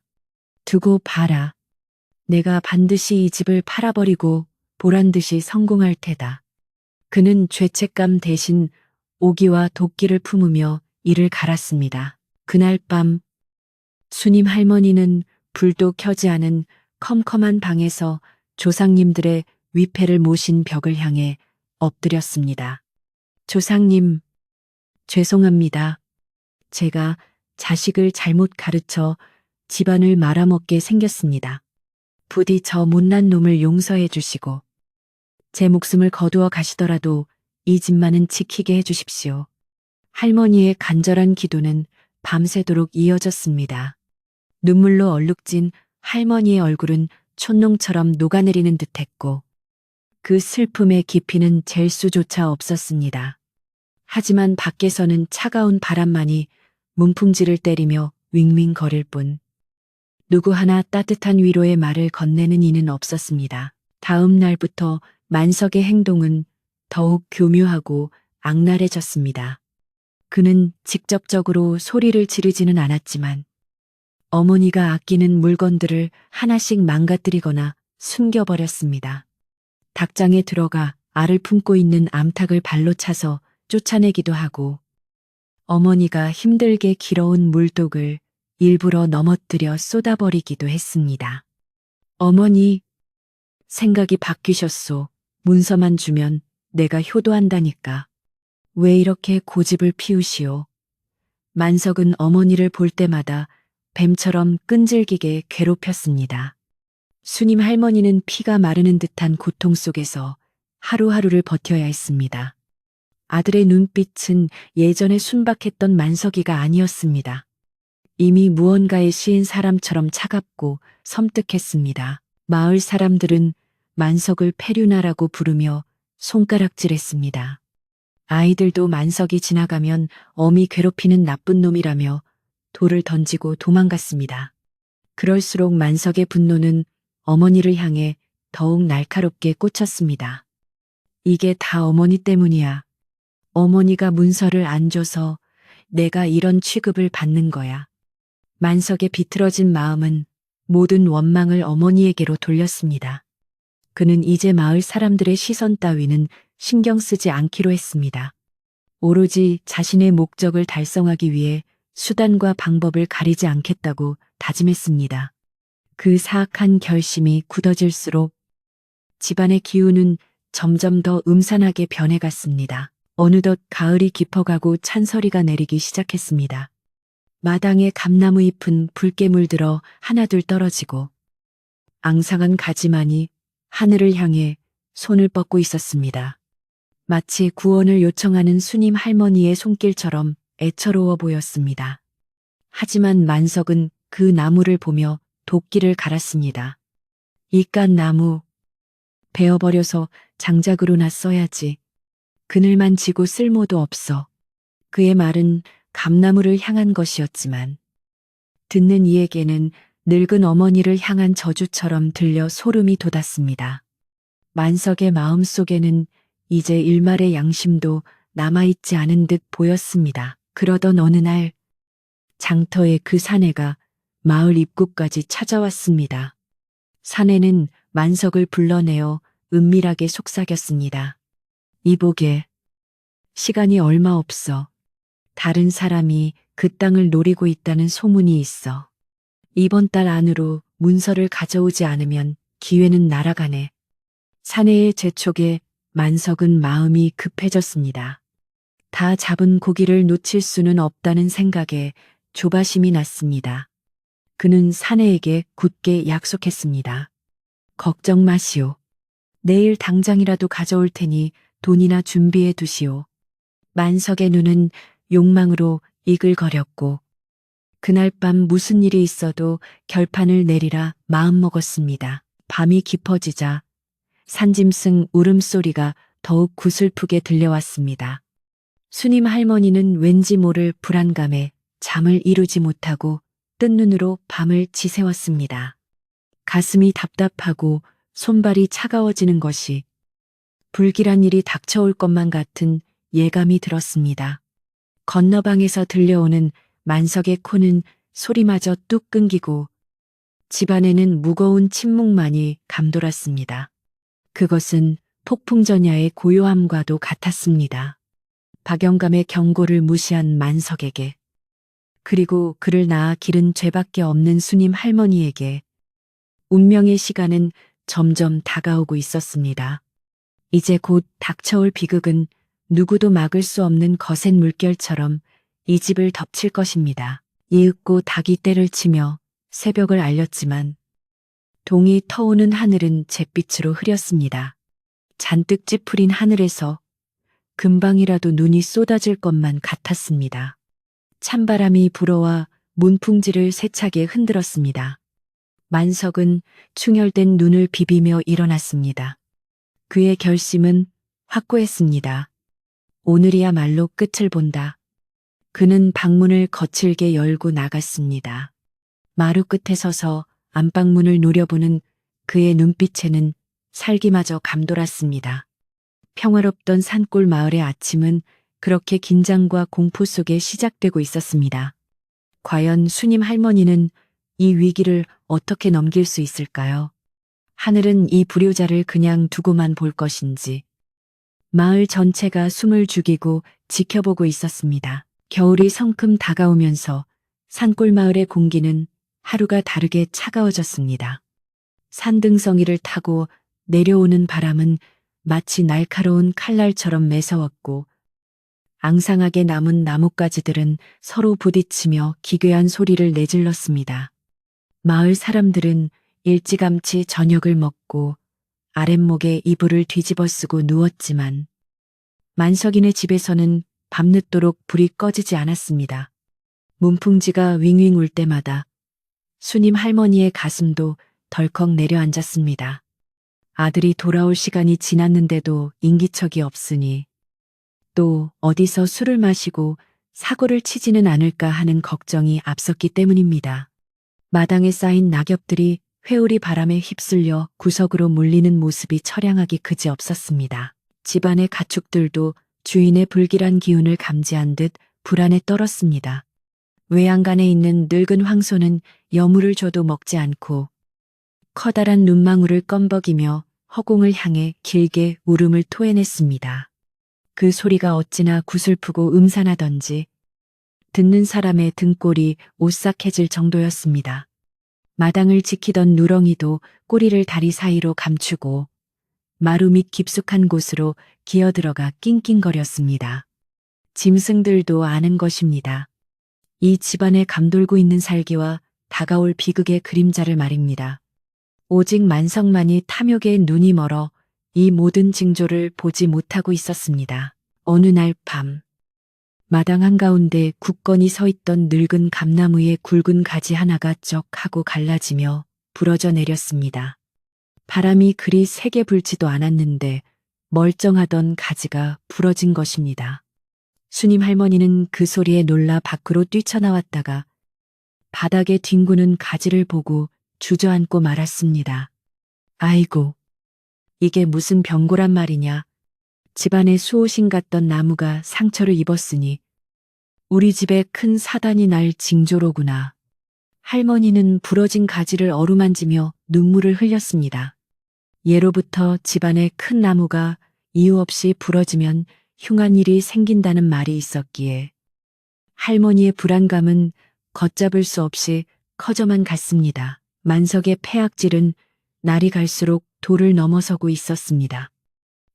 두고 봐라. 내가 반드시 이 집을 팔아버리고 보란듯이 성공할 테다. 그는 죄책감 대신 오기와 도끼를 품으며 이를 갈았습니다. 그날 밤 수님 할머니는 불도 켜지 않은 컴컴한 방에서 조상님들의 위패를 모신 벽을 향해 엎드렸습니다. 조상님, 죄송합니다. 제가 자식을 잘못 가르쳐 집안을 말아먹게 생겼습니다. 부디 저 못난 놈을 용서해 주시고 제 목숨을 거두어 가시더라도 이 집만은 지키게 해 주십시오. 할머니의 간절한 기도는 밤새도록 이어졌습니다. 눈물로 얼룩진 할머니의 얼굴은 촛농처럼 녹아내리는 듯했고 그 슬픔의 깊이는 잴 수조차 없었습니다. 하지만 밖에서는 차가운 바람만이 문풍지를 때리며 윙윙거릴 뿐 누구 하나 따뜻한 위로의 말을 건네는 이는 없었습니다. 다음 날부터 만석의 행동은 더욱 교묘하고 악랄해졌습니다. 그는 직접적으로 소리를 지르지는 않았지만 어머니가 아끼는 물건들을 하나씩 망가뜨리거나 숨겨버렸습니다. 닭장에 들어가 알을 품고 있는 암탉을 발로 차서 쫓아내기도 하고 어머니가 힘들게 길어온 물독을 일부러 넘어뜨려 쏟아버리기도 했습니다. 어머니, 생각이 바뀌셨소. 문서만 주면 내가 효도한다니까. 왜 이렇게 고집을 피우시오? 만석은 어머니를 볼 때마다 뱀처럼 끈질기게 괴롭혔습니다. 수님 할머니는 피가 마르는 듯한 고통 속에서 하루하루를 버텨야 했습니다. 아들의 눈빛은 예전에 순박했던 만석이가 아니었습니다. 이미 무언가에 씌인 사람처럼 차갑고 섬뜩했습니다. 마을 사람들은 만석을 페류나라고 부르며 손가락질했습니다. 아이들도 만석이 지나가면 엄히 괴롭히는 나쁜 놈이라며 돌을 던지고 도망갔습니다. 그럴수록 만석의 분노는 어머니를 향해 더욱 날카롭게 꽂혔습니다. 이게 다 어머니 때문이야. 어머니가 문서를 안 줘서 내가 이런 취급을 받는 거야. 만석의 비틀어진 마음은 모든 원망을 어머니에게로 돌렸습니다. 그는 이제 마을 사람들의 시선 따위는 신경 쓰지 않기로 했습니다. 오로지 자신의 목적을 달성하기 위해 수단과 방법을 가리지 않겠다고 다짐했습니다. 그 사악한 결심이 굳어질수록 집안의 기운은 점점 더 음산하게 변해갔습니다. 어느덧 가을이 깊어가고 찬서리가 내리기 시작했습니다. 마당에 감나무 잎은 붉게 물들어 하나둘 떨어지고 앙상한 가지만이 하늘을 향해 손을 뻗고 있었습니다. 마치 구원을 요청하는 수님 할머니의 손길처럼 애처로워 보였습니다. 하지만 만석은 그 나무를 보며 도끼를 갈았습니다. 이깟 나무 베어버려서 장작으로나 써야지. 그늘만 지고 쓸모도 없어. 그의 말은 감나무를 향한 것이었지만 듣는 이에게는 늙은 어머니를 향한 저주처럼 들려 소름이 돋았습니다. 만석의 마음속에는 이제 일말의 양심도 남아있지 않은 듯 보였습니다. 그러던 어느 날 장터의 그 사내가 마을 입구까지 찾아왔습니다. 사내는 만석을 불러내어 은밀하게 속삭였습니다. 이보게, 시간이 얼마 없어. 다른 사람이 그 땅을 노리고 있다는 소문이 있어. 이번 달 안으로 문서를 가져오지 않으면 기회는 날아가네. 사내의 재촉에 만석은 마음이 급해졌습니다. 다 잡은 고기를 놓칠 수는 없다는 생각에 조바심이 났습니다. 그는 사내에게 굳게 약속했습니다. 걱정 마시오. 내일 당장이라도 가져올 테니 돈이나 준비해 두시오. 만석의 눈은 욕망으로 이글거렸고 그날 밤 무슨 일이 있어도 결판을 내리라 마음먹었습니다. 밤이 깊어지자 산짐승 울음소리가 더욱 구슬프게 들려왔습니다. 수님 할머니는 왠지 모를 불안감에 잠을 이루지 못하고 뜬 눈으로 밤을 지새웠습니다. 가슴이 답답하고 손발이 차가워지는 것이 불길한 일이 닥쳐올 것만 같은 예감이 들었습니다. 건너방에서 들려오는 만석의 코는 소리마저 뚝 끊기고 집안에는 무거운 침묵만이 감돌았습니다. 그것은 폭풍전야의 고요함과도 같았습니다. 박영감의 경고를 무시한 만석에게, 그리고 그를 낳아 기른 죄밖에 없는 수님 할머니에게 운명의 시간은 점점 다가오고 있었습니다. 이제 곧 닥쳐올 비극은 누구도 막을 수 없는 거센 물결처럼 이 집을 덮칠 것입니다. 이윽고 닭이 떼를 치며 새벽을 알렸지만 동이 터오는 하늘은 잿빛으로 흐렸습니다. 잔뜩 찌푸린 하늘에서 금방이라도 눈이 쏟아질 것만 같았습니다. 찬바람이 불어와 문풍지를 세차게 흔들었습니다. 만석은 충혈된 눈을 비비며 일어났습니다. 그의 결심은 확고했습니다. 오늘이야말로 끝을 본다. 그는 방문을 거칠게 열고 나갔습니다. 마루 끝에 서서 안방문을 노려보는 그의 눈빛에는 살기마저 감돌았습니다. 평화롭던 산골 마을의 아침은 그렇게 긴장과 공포 속에 시작되고 있었습니다. 과연 수님 할머니는 이 위기를 어떻게 넘길 수 있을까요? 하늘은 이 불효자를 그냥 두고만 볼 것인지 마을 전체가 숨을 죽이고 지켜보고 있었습니다. 겨울이 성큼 다가오면서 산골 마을의 공기는 하루가 다르게 차가워졌습니다. 산등성이를 타고 내려오는 바람은 마치 날카로운 칼날처럼 매서웠고 앙상하게 남은 나뭇가지들은 서로 부딪히며 기괴한 소리를 내질렀습니다. 마을 사람들은 일찌감치 저녁을 먹고 아랫목에 이불을 뒤집어 쓰고 누웠지만 만석인의 집에서는 밤늦도록 불이 꺼지지 않았습니다. 문풍지가 윙윙 울 때마다 수님 할머니의 가슴도 덜컥 내려앉았습니다. 아들이 돌아올 시간이 지났는데도 인기척이 없으니 또 어디서 술을 마시고 사고를 치지는 않을까 하는 걱정이 앞섰기 때문입니다. 마당에 쌓인 낙엽들이 회오리 바람에 휩쓸려 구석으로 몰리는 모습이 처량하기 그지없었습니다. 집안의 가축들도 주인의 불길한 기운을 감지한 듯 불안에 떨었습니다. 외양간에 있는 늙은 황소는 여물을 줘도 먹지 않고 커다란 눈망울을 껌벅이며 허공을 향해 길게 울음을 토해냈습니다. 그 소리가 어찌나 구슬프고 음산하던지 듣는 사람의 등골이 오싹해질 정도였습니다. 마당을 지키던 누렁이도 꼬리를 다리 사이로 감추고 마루 밑 깊숙한 곳으로 기어들어가 낑낑거렸습니다. 짐승들도 아는 것입니다. 이 집안에 감돌고 있는 살기와 다가올 비극의 그림자를 말입니다. 오직 만석만이 탐욕에 눈이 멀어 이 모든 징조를 보지 못하고 있었습니다. 어느 날 밤, 마당 한가운데 굳건히 서 있던 늙은 감나무의 굵은 가지 하나가 쩍 하고 갈라지며 부러져 내렸습니다. 바람이 그리 세게 불지도 않았는데 멀쩡하던 가지가 부러진 것입니다. 수님 할머니는 그 소리에 놀라 밖으로 뛰쳐나왔다가 바닥에 뒹구는 가지를 보고 주저앉고 말았습니다. 아이고, 이게 무슨 병고란 말이냐. 집안에 수호신 같던 나무가 상처를 입었으니 우리 집에 큰 사단이 날 징조로구나. 할머니는 부러진 가지를 어루만지며 눈물을 흘렸습니다. 예로부터 집안에 큰 나무가 이유 없이 부러지면 흉한 일이 생긴다는 말이 있었기에 할머니의 불안감은 걷잡을 수 없이 커져만 갔습니다. 만석의 폐악질은 날이 갈수록 도를 넘어서고 있었습니다.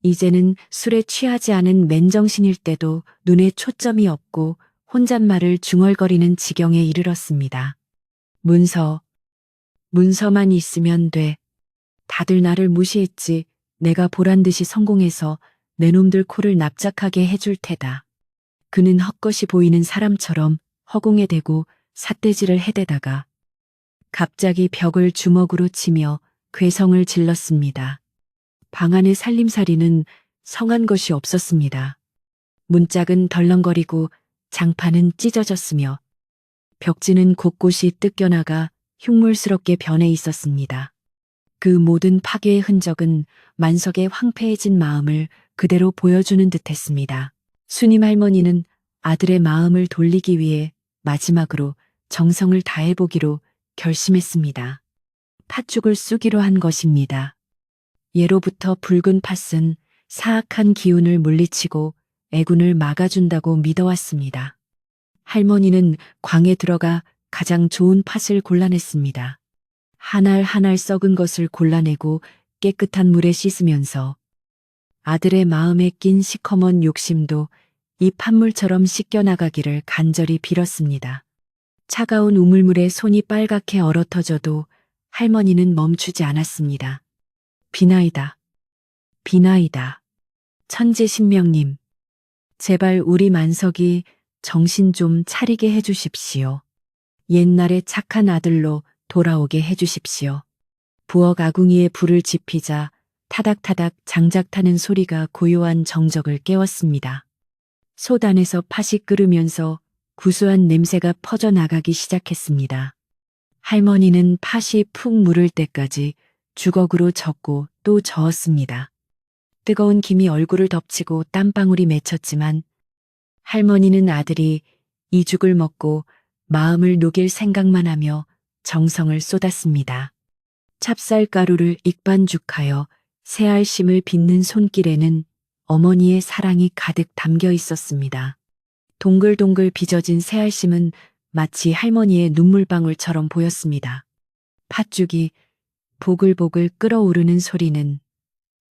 이제는 술에 취하지 않은 맨정신일 때도 눈에 초점이 없고 혼잣말을 중얼거리는 지경에 이르렀습니다. 문서만 있으면 돼. 다들 나를 무시했지. 내가 보란듯이 성공해서 내 놈들 코를 납작하게 해줄 테다. 그는 헛것이 보이는 사람처럼 허공에 대고 삿대질을 해대다가 갑자기 벽을 주먹으로 치며 괴성을 질렀습니다. 방 안의 살림살이는 성한 것이 없었습니다. 문짝은 덜렁거리고 장판은 찢어졌으며 벽지는 곳곳이 뜯겨나가 흉물스럽게 변해 있었습니다. 그 모든 파괴의 흔적은 만석의 황폐해진 마음을 그대로 보여주는 듯했습니다. 순임 할머니는 아들의 마음을 돌리기 위해 마지막으로 정성을 다해보기로 결심했습니다. 팥죽을 쑤기로 한 것입니다. 예로부터 붉은 팥은 사악한 기운을 물리치고 애군을 막아준다고 믿어왔습니다. 할머니는 광에 들어가 가장 좋은 팥을 골라냈습니다. 한 알 한 알 썩은 것을 골라내고 깨끗한 물에 씻으면서 아들의 마음에 낀 시커먼 욕심도 이 팥물처럼 씻겨나가기를 간절히 빌었습니다. 차가운 우물물에 손이 빨갛게 얼어터져도 할머니는 멈추지 않았습니다. 비나이다. 비나이다. 천재신명님, 제발 우리 만석이 정신 좀 차리게 해주십시오. 옛날의 착한 아들로 돌아오게 해주십시오. 부엌 아궁이에 불을 지피자 타닥타닥 장작 타는 소리가 고요한 정적을 깨웠습니다. 솥안에서 팥이 끓으면서 구수한 냄새가 퍼져나가기 시작했습니다. 할머니는 팥이 푹 무를 때까지 주걱으로 젓고 또 저었습니다. 뜨거운 김이 얼굴을 덮치고 땀방울이 맺혔지만 할머니는 아들이 이 죽을 먹고 마음을 녹일 생각만 하며 정성을 쏟았습니다. 찹쌀가루를 익반죽하여 새알심을 빚는 손길에는 어머니의 사랑이 가득 담겨 있었습니다. 동글동글 빚어진 새알심은 마치 할머니의 눈물방울처럼 보였습니다. 팥죽이 보글보글 끓어오르는 소리는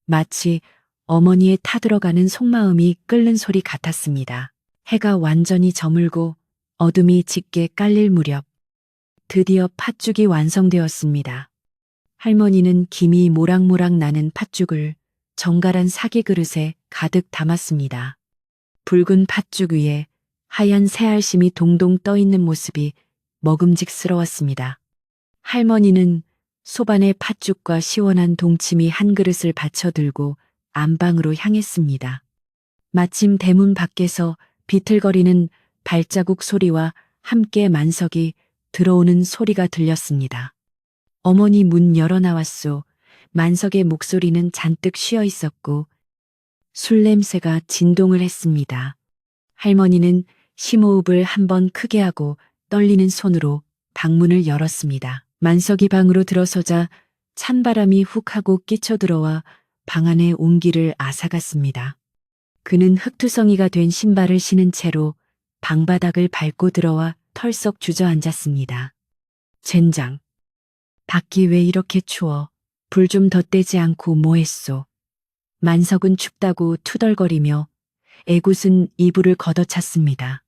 마치 어머니의 타들어가는 속마음이 끓는 소리 같았습니다. 해가 완전히 저물고 어둠이 짙게 깔릴 무렵 드디어 팥죽이 완성되었습니다. 할머니는 김이 모락모락 나는 팥죽을 정갈한 사기 그릇에 가득 담았습니다. 붉은 팥죽 위에 하얀 새알심이 동동 떠 있는 모습이 먹음직스러웠습니다. 할머니는 소반의 팥죽과 시원한 동치미 한 그릇을 받쳐 들고 안방으로 향했습니다. 마침 대문 밖에서 비틀거리는 발자국 소리와 함께 만석이 들어오는 소리가 들렸습니다. 어머니 문 열어 나왔소. 만석의 목소리는 잔뜩 쉬어 있었고 술 냄새가 진동을 했습니다. 할머니는 심호흡을 한번 크게 하고 떨리는 손으로 방문을 열었습니다. 만석이 방으로 들어서자 찬바람이 훅 하고 끼쳐들어와 방 안의 온기를 앗아갔습니다. 그는 흙투성이가 된 신발을 신은 채로 방바닥을 밟고 들어와 털썩 주저앉았습니다. 젠장. 밖이 왜 이렇게 추워. 불 좀 덧대지 않고 뭐했소. 만석은 춥다고 투덜거리며 애굣은 이불을 걷어찼습니다.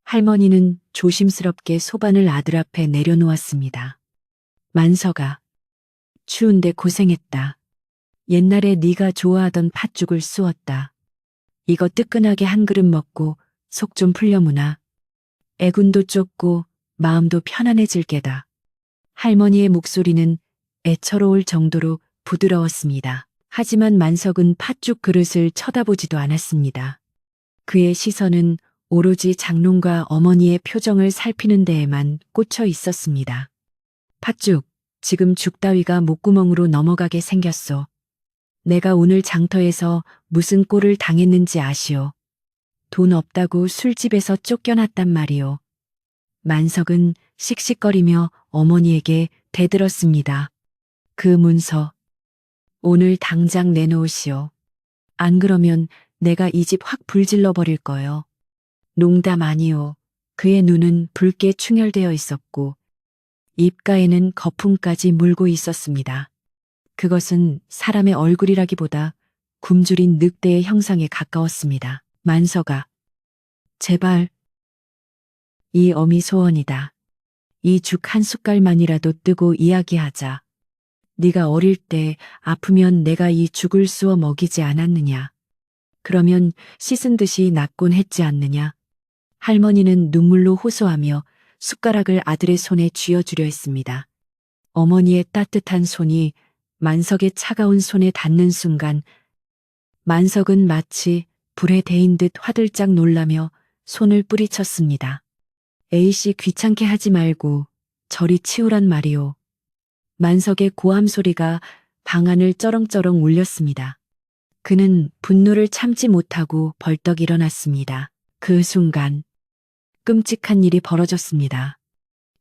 할머니는 조심스럽게 소반을 아들 앞에 내려놓았습니다. 만석아, 추운데 고생했다. 옛날에 네가 좋아하던 팥죽을 쑤었다. 이거 뜨끈하게 한 그릇 먹고 속 좀 풀려무나. 애군도 좁고 마음도 편안해질 게다. 할머니의 목소리는 애처로울 정도로 부드러웠습니다. 하지만 만석은 팥죽 그릇을 쳐다보지도 않았습니다. 그의 시선은 오로지 장롱과 어머니의 표정을 살피는 데에만 꽂혀 있었습니다. 팥죽, 지금 죽 따위가 목구멍으로 넘어가게 생겼소. 내가 오늘 장터에서 무슨 꼴을 당했는지 아시오. 돈 없다고 술집에서 쫓겨났단 말이오. 만석은 씩씩거리며 어머니에게 대들었습니다. 그 문서, 오늘 당장 내놓으시오. 안 그러면 내가 이 집 확 불질러 버릴 거요. 농담 아니오. 그의 눈은 붉게 충혈되어 있었고 입가에는 거품까지 물고 있었습니다. 그것은 사람의 얼굴이라기보다 굶주린 늑대의 형상에 가까웠습니다. 만석아, 제발. 이 어미 소원이다. 이 죽 한 숟갈만이라도 뜨고 이야기하자. 네가 어릴 때 아프면 내가 이 죽을 쑤어 먹이지 않았느냐. 그러면 씻은 듯이 낫곤 했지 않느냐. 할머니는 눈물로 호소하며 숟가락을 아들의 손에 쥐어주려 했습니다. 어머니의 따뜻한 손이 만석의 차가운 손에 닿는 순간 만석은 마치 불에 데인 듯 화들짝 놀라며 손을 뿌리쳤습니다. A씨 귀찮게 하지 말고 저리 치우란 말이오. 만석의 고함 소리가 방안을 쩌렁쩌렁 울렸습니다. 그는 분노를 참지 못하고 벌떡 일어났습니다. 그 순간 끔찍한 일이 벌어졌습니다.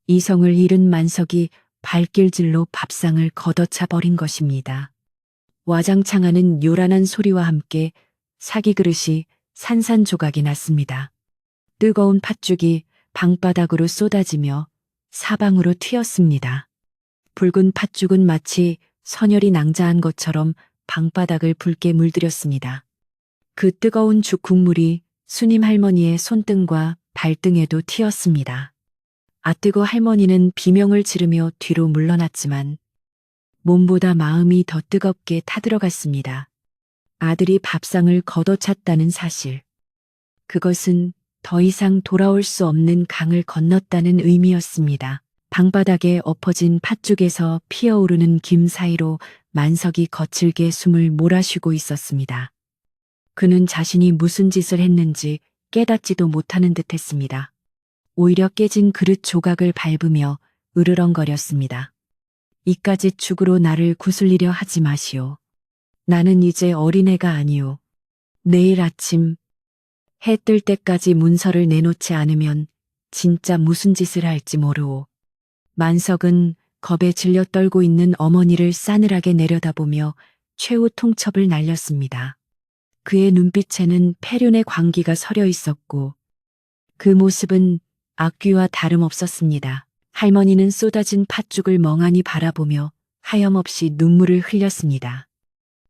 이성을 잃은 만석이 발길질로 밥상을 걷어차 버린 것입니다. 와장창하는 요란한 소리와 함께 사기 그릇이 산산조각이 났습니다. 뜨거운 팥죽이 방바닥으로 쏟아지며 사방으로 튀었습니다. 붉은 팥죽은 마치 선혈이 낭자한 것처럼 방바닥을 붉게 물들였습니다. 그 뜨거운 죽 국물이 수님 할머니의 손등과 발등에도 튀었습니다. 아뜨고 할머니는 비명을 지르며 뒤로 물러났지만 몸보다 마음이 더 뜨겁게 타들어갔습니다. 아들이 밥상을 걷어찼다는 사실. 그것은 더 이상 돌아올 수 없는 강을 건넜다는 의미였습니다. 방바닥에 엎어진 팥죽에서 피어오르는 김 사이로 만석이 거칠게 숨을 몰아쉬고 있었습니다. 그는 자신이 무슨 짓을 했는지 깨닫지도 못하는 듯했습니다. 오히려 깨진 그릇 조각을 밟으며 으르렁거렸습니다. 이까짓 죽으로 나를 구슬리려 하지 마시오. 나는 이제 어린애가 아니오. 내일 아침 해 뜰 때까지 문서를 내놓지 않으면 진짜 무슨 짓을 할지 모르오. 만석은 겁에 질려 떨고 있는 어머니를 싸늘하게 내려다보며 최후 통첩을 날렸습니다. 그의 눈빛에는 폐륜의 광기가 서려 있었고 그 모습은 악귀와 다름없었습니다. 할머니는 쏟아진 팥죽을 멍하니 바라보며 하염없이 눈물을 흘렸습니다.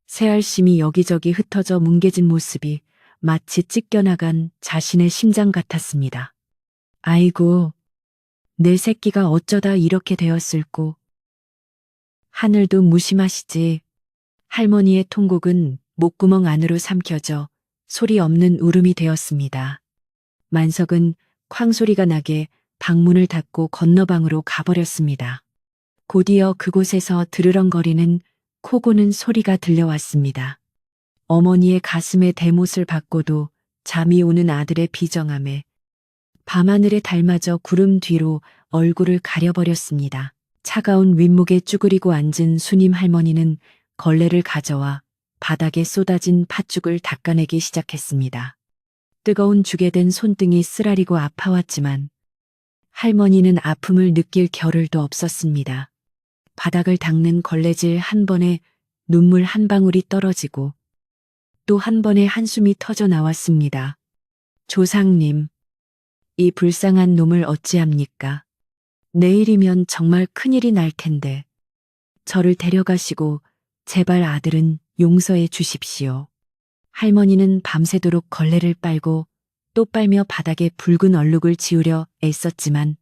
새알심이 여기저기 흩어져 뭉개진 모습이 마치 찢겨나간 자신의 심장 같았습니다. 아이고, 내 새끼가 어쩌다 이렇게 되었을꼬. 하늘도 무심하시지. 할머니의 통곡은 목구멍 안으로 삼켜져 소리 없는 울음이 되었습니다. 만석은 쾅소리가 나게 방문을 닫고 건너방으로 가버렸습니다. 곧이어 그곳에서 드르렁거리는 코 고는 소리가 들려왔습니다. 어머니의 가슴에 대못을 받고도 잠이 오는 아들의 비정함에 밤하늘에 닮아져 구름 뒤로 얼굴을 가려버렸습니다. 차가운 윗목에 쭈그리고 앉은 수님 할머니는 걸레를 가져와 바닥에 쏟아진 팥죽을 닦아내기 시작했습니다. 뜨거운 죽에 된 손등이 쓰라리고 아파왔지만 할머니는 아픔을 느낄 겨를도 없었습니다. 바닥을 닦는 걸레질 한 번에 눈물 한 방울이 떨어지고 또 한 번에 한숨이 터져 나왔습니다. 조상님, 이 불쌍한 놈을 어찌합니까? 내일이면 정말 큰일이 날 텐데 저를 데려가시고 제발 아들은 용서해 주십시오. 할머니는 밤새도록 걸레를 빨고 또 빨며 바닥에 붉은 얼룩을 지우려 애썼지만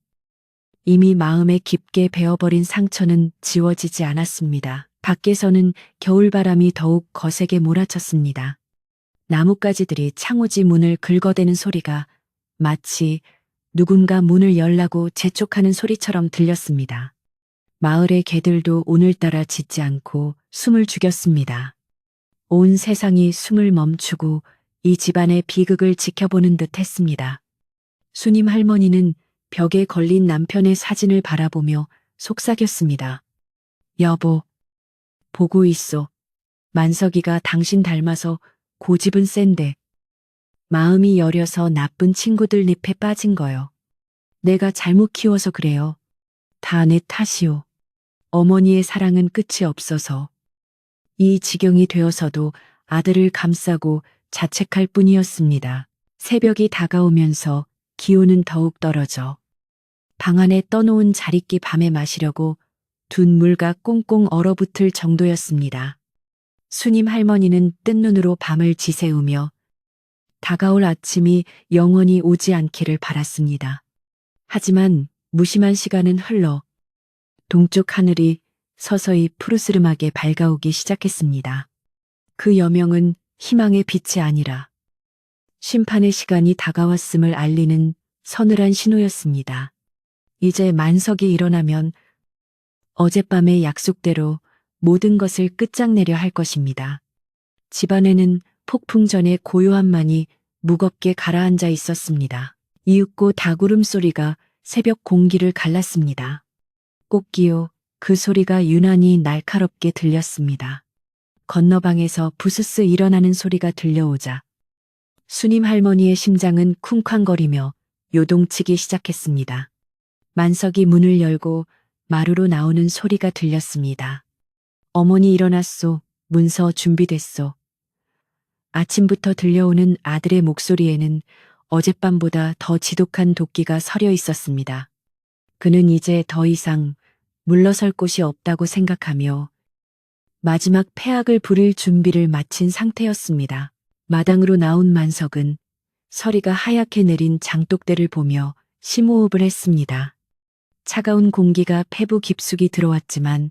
이미 마음에 깊게 베어버린 상처는 지워지지 않았습니다. 밖에서는 겨울바람이 더욱 거세게 몰아쳤습니다. 나뭇가지들이 창호지 문을 긁어대는 소리가 마치 누군가 문을 열라고 재촉하는 소리처럼 들렸습니다. 마을의 개들도 오늘따라 짖지 않고 숨을 죽였습니다. 온 세상이 숨을 멈추고 이 집안의 비극을 지켜보는 듯 했습니다. 수님 할머니는 벽에 걸린 남편의 사진을 바라보며 속삭였습니다. 여보, 보고 있어. 만석이가 당신 닮아서 고집은 센데 마음이 여려서 나쁜 친구들 늪에 빠진 거요. 내가 잘못 키워서 그래요. 다 내 탓이오. 어머니의 사랑은 끝이 없어서 이 지경이 되어서도 아들을 감싸고 자책할 뿐이었습니다. 새벽이 다가오면서 기온은 더욱 떨어져 방 안에 떠놓은 자릿기 밤에 마시려고 둔 물과 꽁꽁 얼어붙을 정도였습니다. 수님 할머니는 뜬 눈으로 밤을 지새우며 다가올 아침이 영원히 오지 않기를 바랐습니다. 하지만 무심한 시간은 흘러 동쪽 하늘이 서서히 푸르스름하게 밝아오기 시작했습니다. 그 여명은 희망의 빛이 아니라 심판의 시간이 다가왔음을 알리는 서늘한 신호였습니다. 이제 만석이 일어나면 어젯밤의 약속대로 모든 것을 끝장내려 할 것입니다. 집안에는 폭풍 전의 고요함만이 무겁게 가라앉아 있었습니다. 이윽고 닭울음 소리가 새벽 공기를 갈랐습니다. 꽃기요, 그 소리가 유난히 날카롭게 들렸습니다. 건너방에서 부스스 일어나는 소리가 들려오자 수님 할머니의 심장은 쿵쾅거리며 요동치기 시작했습니다. 만석이 문을 열고 마루로 나오는 소리가 들렸습니다. 어머니 일어났소. 문서 준비됐소. 아침부터 들려오는 아들의 목소리에는 어젯밤보다 더 지독한 도끼가 서려 있었습니다. 그는 이제 더 이상 물러설 곳이 없다고 생각하며 마지막 패악을 부릴 준비를 마친 상태였습니다. 마당으로 나온 만석은 서리가 하얗게 내린 장독대를 보며 심호흡을 했습니다. 차가운 공기가 폐부 깊숙이 들어왔지만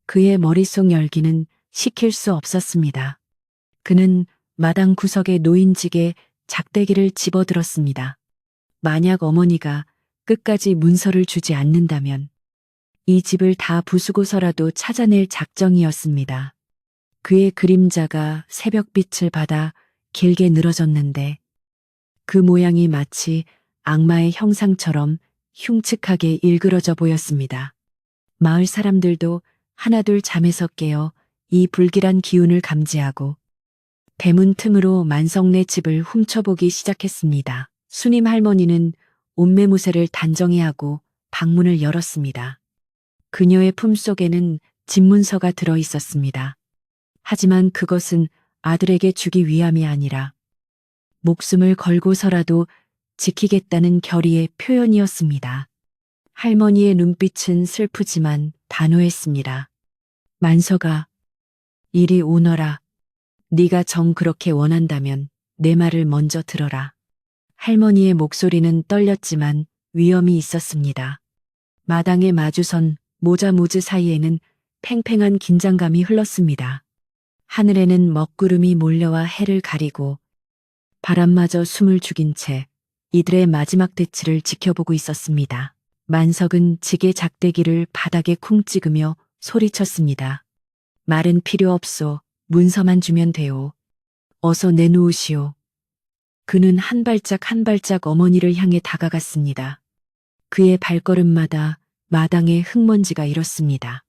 그의 머릿속 열기는 식힐 수 없었습니다. 그는 마당 구석에 놓인 직에 작대기를 집어들었습니다. 만약 어머니가 끝까지 문서를 주지 않는다면 이 집을 다 부수고서라도 찾아낼 작정이었습니다. 그의 그림자가 새벽빛을 받아 길게 늘어졌는데 그 모양이 마치 악마의 형상처럼 흉측하게 일그러져 보였습니다. 마을 사람들도 하나둘 잠에서 깨어 이 불길한 기운을 감지하고 대문 틈으로 만석네 집을 훔쳐보기 시작했습니다. 수님 할머니는 옷매무새를 단정히 하고 방문을 열었습니다. 그녀의 품속에는 집문서가 들어 있었습니다. 하지만 그것은 아들에게 주기 위함이 아니라 목숨을 걸고서라도 지키겠다는 결의의 표현이었습니다. 할머니의 눈빛은 슬프지만 단호했습니다. 만석아, 이리 오너라. 네가 정 그렇게 원한다면 내 말을 먼저 들어라. 할머니의 목소리는 떨렸지만 위엄이 있었습니다. 마당에 마주선 모자무즈 사이에는 팽팽한 긴장감이 흘렀습니다. 하늘에는 먹구름이 몰려와 해를 가리고 바람마저 숨을 죽인 채 이들의 마지막 대치를 지켜보고 있었습니다. 만석은 지게 작대기를 바닥에 쿵 찍으며 소리쳤습니다. 말은 필요 없소. 문서만 주면 돼요. 어서 내놓으시오. 그는 한 발짝 한 발짝 어머니를 향해 다가갔습니다. 그의 발걸음마다 마당에 흙먼지가 일었습니다.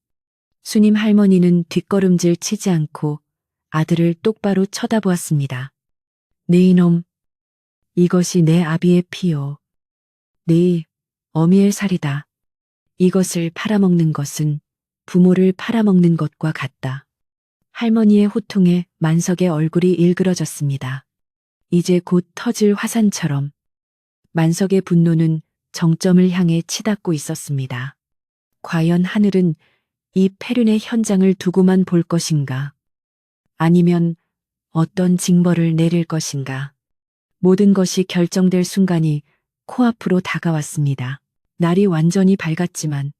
수님 할머니는 뒷걸음질 치지 않고 아들을 똑바로 쳐다보았습니다. 네 이놈, 이것이 내 아비의 피요. 네 어미의 살이다. 이것을 팔아먹는 것은 부모를 팔아먹는 것과 같다. 할머니의 호통에 만석의 얼굴이 일그러졌습니다. 이제 곧 터질 화산처럼 만석의 분노는 정점을 향해 치닫고 있었습니다. 과연 하늘은 이 폐륜의 현장을 두고만 볼 것인가? 아니면 어떤 징벌을 내릴 것인가? 모든 것이 결정될 순간이 코앞으로 다가왔습니다. 날이 완전히 밝았지만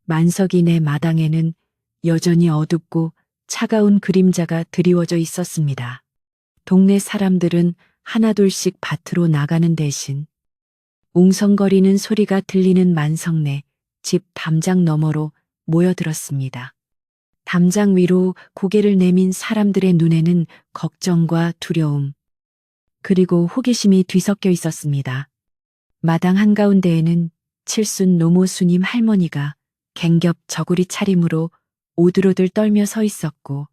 만석이 내 마당에는 여전히 어둡고 차가운 그림자가 드리워져 있었습니다. 동네 사람들은 하나둘씩 밭으로 나가는 대신 웅성거리는 소리가 들리는 만석네 집 담장 너머로 모여들었습니다. 담장 위로 고개를 내민 사람들의 눈에는 걱정과 두려움, 그리고 호기심이 뒤섞여 있었습니다. 마당 한가운데에는 칠순 노모수님 할머니가 갱겹 저고리 차림으로 오들오들 떨며 서 있었고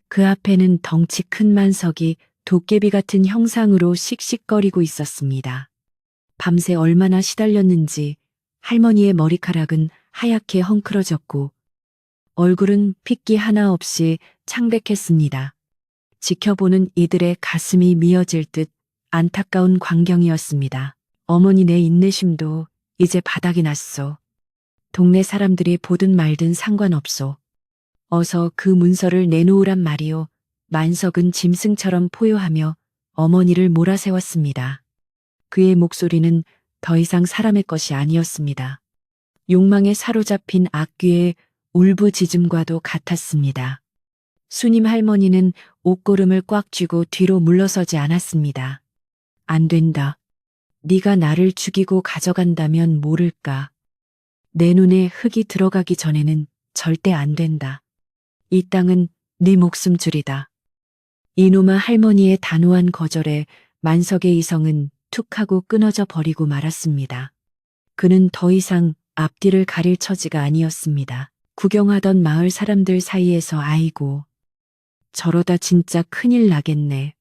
그 앞에는 덩치 큰 만석이 도깨비 같은 형상으로 씩씩거리고 있었습니다. 밤새 얼마나 시달렸는지 할머니의 머리카락은 하얗게 헝클어졌고 얼굴은 핏기 하나 없이 창백했습니다. 지켜보는 이들의 가슴이 미어질 듯 안타까운 광경이었습니다. 어머니 내 인내심도 이제 바닥이 났소. 동네 사람들이 보든 말든 상관없소. 어서 그 문서를 내놓으란 말이오. 만석은 짐승처럼 포효하며 어머니를 몰아세웠습니다. 그의 목소리는 더 이상 사람의 것이 아니었습니다. 욕망에 사로잡힌 악귀의 울부짖음과도 같았습니다. 수님 할머니는 옷고름을 꽉 쥐고 뒤로 물러서지 않았습니다. 안 된다. 네가 나를 죽이고 가져간다면 모를까. 내 눈에 흙이 들어가기 전에는 절대 안 된다. 이 땅은 네 목숨줄이다. 이놈아 할머니의 단호한 거절에 만석의 이성은 툭 하고 끊어져 버리고 말았습니다. 그는 더 이상 앞뒤를 가릴 처지가 아니었습니다. 구경하던 마을 사람들 사이에서 아이고, 저러다 진짜 큰일 나겠네.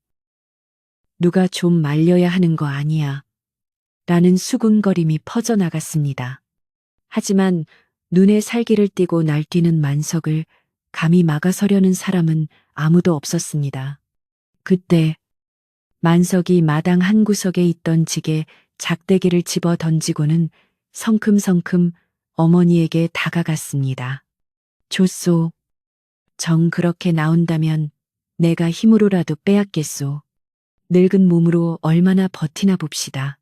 누가 좀 말려야 하는 거 아니야. 라는 수군거림이 퍼져나갔습니다. 하지만 눈에 살기를 띠고 날뛰는 만석을 감히 막아서려는 사람은 아무도 없었습니다. 그때 만석이 마당 한 구석에 있던 직에 작대기를 집어 던지고는 성큼성큼 어머니에게 다가갔습니다. 좋소. 정 그렇게 나온다면 내가 힘으로라도 빼앗겠소. 늙은 몸으로 얼마나 버티나 봅시다.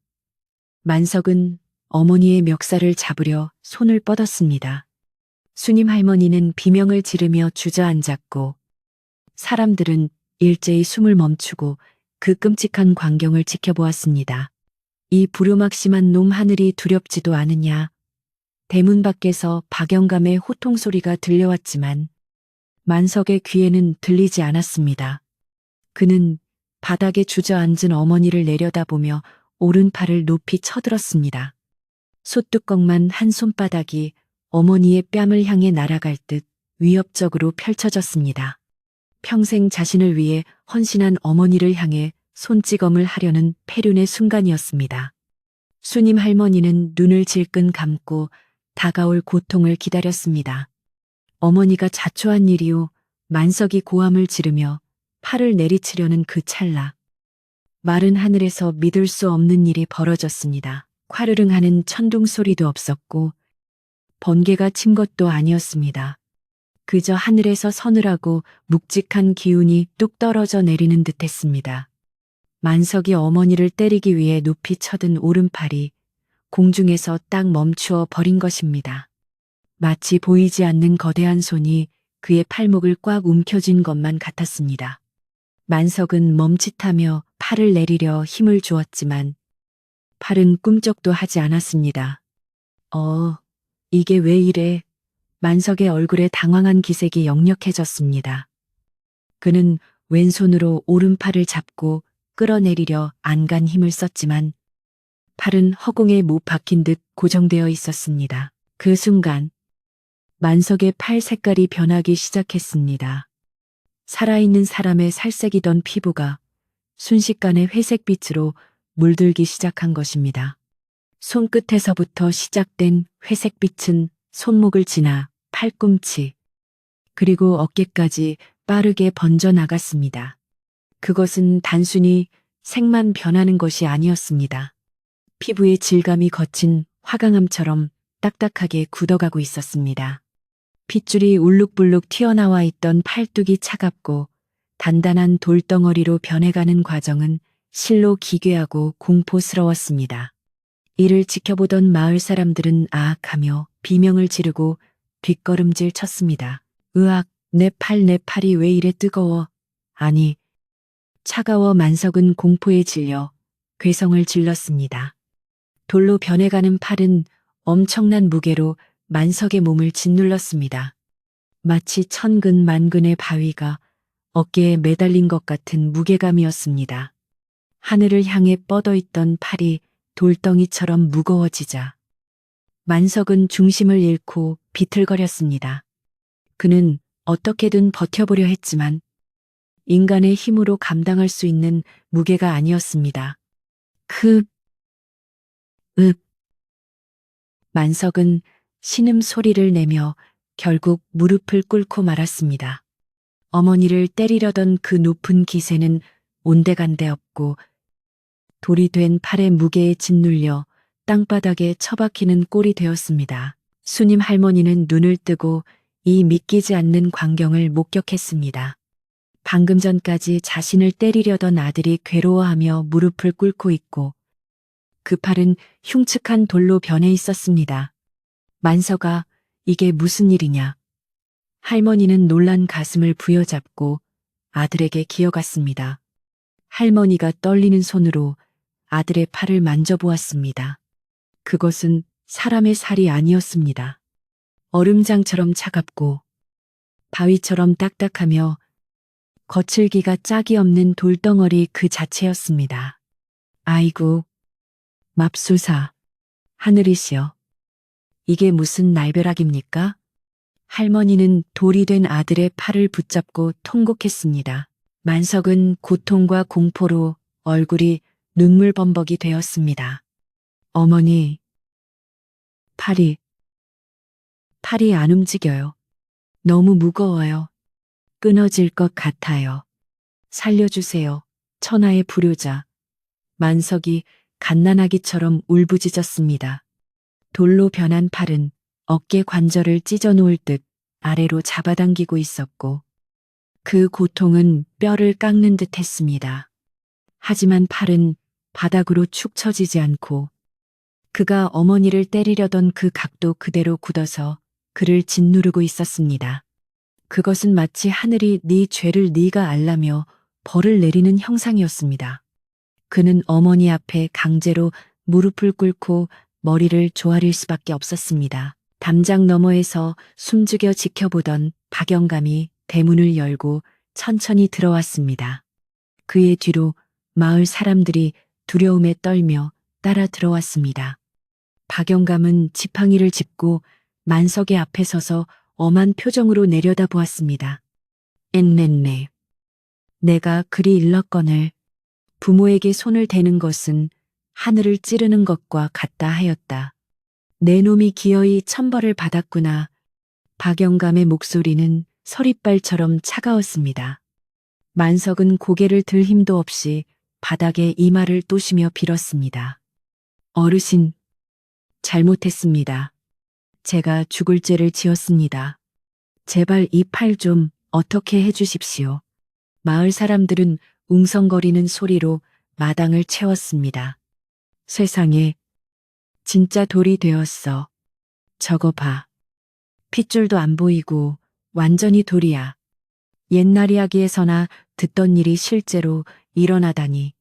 만석은 어머니의 멱살을 잡으려 손을 뻗었습니다. 수님 할머니는 비명을 지르며 주저앉았고 사람들은 일제히 숨을 멈추고 그 끔찍한 광경을 지켜보았습니다. 이 부르막심한 놈 하늘이 두렵지도 않으냐. 대문 밖에서 박영감의 호통 소리가 들려왔지만 만석의 귀에는 들리지 않았습니다. 그는 바닥에 주저앉은 어머니를 내려다보며 오른팔을 높이 쳐들었습니다. 소뚜껑만 한 손바닥이 어머니의 뺨을 향해 날아갈 듯 위협적으로 펼쳐졌습니다. 평생 자신을 위해 헌신한 어머니를 향해 손찌검을 하려는 패륜의 순간이었습니다. 수님 할머니는 눈을 질끈 감고 다가올 고통을 기다렸습니다. 어머니가 자초한 일이요. 만석이 고함을 지르며 팔을 내리치려는 그 찰나. 마른 하늘에서 믿을 수 없는 일이 벌어졌습니다. 콰르릉하는 천둥 소리도 없었고 번개가 친 것도 아니었습니다. 그저 하늘에서 서늘하고 묵직한 기운이 뚝 떨어져 내리는 듯했습니다. 만석이 어머니를 때리기 위해 높이 쳐든 오른팔이 공중에서 딱 멈추어 버린 것입니다. 마치 보이지 않는 거대한 손이 그의 팔목을 꽉 움켜쥔 것만 같았습니다. 만석은 멈칫하며 팔을 내리려 힘을 주었지만 팔은 꿈쩍도 하지 않았습니다. 이게 왜 이래? 만석의 얼굴에 당황한 기색이 역력해졌습니다. 그는 왼손으로 오른팔을 잡고 끌어내리려 안간 힘을 썼지만 팔은 허공에 못 박힌 듯 고정되어 있었습니다. 그 순간 만석의 팔 색깔이 변하기 시작했습니다. 살아있는 사람의 살색이던 피부가 순식간에 회색빛으로 물들기 시작한 것입니다. 손끝에서부터 시작된 회색빛은 손목을 지나 팔꿈치, 그리고 어깨까지 빠르게 번져나갔습니다. 그것은 단순히 색만 변하는 것이 아니었습니다. 피부의 질감이 거친 화강암처럼 딱딱하게 굳어가고 있었습니다. 핏줄이 울룩불룩 튀어나와 있던 팔뚝이 차갑고 단단한 돌덩어리로 변해가는 과정은 실로 기괴하고 공포스러웠습니다. 이를 지켜보던 마을 사람들은 아악하며 비명을 지르고 뒷걸음질 쳤습니다. 으악, 내 팔이 왜 이래 뜨거워. 아니, 차가워. 만석은 공포에 질려 괴성을 질렀습니다. 돌로 변해가는 팔은 엄청난 무게로 만석의 몸을 짓눌렀습니다. 마치 천근 만근의 바위가 어깨에 매달린 것 같은 무게감이었습니다. 하늘을 향해 뻗어있던 팔이 돌덩이처럼 무거워지자 만석은 중심을 잃고 비틀거렸습니다. 그는 어떻게든 버텨보려 했지만 인간의 힘으로 감당할 수 있는 무게가 아니었습니다. 만석은 신음 소리를 내며 결국 무릎을 꿇고 말았습니다. 어머니를 때리려던 그 높은 기세는 온데간데 없고 돌이 된 팔의 무게에 짓눌려 땅바닥에 처박히는 꼴이 되었습니다. 수님 할머니는 눈을 뜨고 이 믿기지 않는 광경을 목격했습니다. 방금 전까지 자신을 때리려던 아들이 괴로워하며 무릎을 꿇고 있고 그 팔은 흉측한 돌로 변해 있었습니다. 만석아, 이게 무슨 일이냐? 할머니는 놀란 가슴을 부여잡고 아들에게 기어갔습니다. 할머니가 떨리는 손으로 아들의 팔을 만져보았습니다. 그것은 사람의 살이 아니었습니다. 얼음장처럼 차갑고 바위처럼 딱딱하며 거칠기가 짝이 없는 돌덩어리 그 자체였습니다. 아이고, 맙소사, 하늘이시여. 이게 무슨 날벼락입니까? 할머니는 돌이 된 아들의 팔을 붙잡고 통곡했습니다. 만석은 고통과 공포로 얼굴이 눈물범벅이 되었습니다. 어머니, 팔이 안 움직여요. 너무 무거워요. 끊어질 것 같아요. 살려주세요. 천하의 불효자. 만석이 갓난아기처럼 울부짖었습니다. 돌로 변한 팔은 어깨 관절을 찢어 놓을 듯 아래로 잡아당기고 있었고 그 고통은 뼈를 깎는 듯 했습니다. 하지만 팔은 바닥으로 축 처지지 않고 그가 어머니를 때리려던 그 각도 그대로 굳어서 그를 짓누르고 있었습니다. 그것은 마치 하늘이 네 죄를 네가 알라며 벌을 내리는 형상이었습니다. 그는 어머니 앞에 강제로 무릎을 꿇고 머리를 조아릴 수밖에 없었습니다. 담장 너머에서 숨죽여 지켜보던 박영감이 대문을 열고 천천히 들어왔습니다. 그의 뒤로 마을 사람들이 두려움에 떨며 따라 들어왔습니다. 박영감은 지팡이를 짚고 만석의 앞에 서서 엄한 표정으로 내려다보았습니다. 엔넷네. 내가 그리 일렀거늘 부모에게 손을 대는 것은 하늘을 찌르는 것과 같다 하였다. 내 놈이 기어이 천벌을 받았구나. 박영감의 목소리는 서리발처럼 차가웠습니다. 만석은 고개를 들 힘도 없이 바닥에 이마를 또시며 빌었습니다. 어르신, 잘못했습니다. 제가 죽을 죄를 지었습니다. 제발 이 팔 좀 어떻게 해주십시오. 마을 사람들은 웅성거리는 소리로 마당을 채웠습니다. 세상에, 진짜 돌이 되었어. 저거 봐. 핏줄도 안 보이고 완전히 돌이야. 옛날 이야기에서나 듣던 일이 실제로 일어나다니.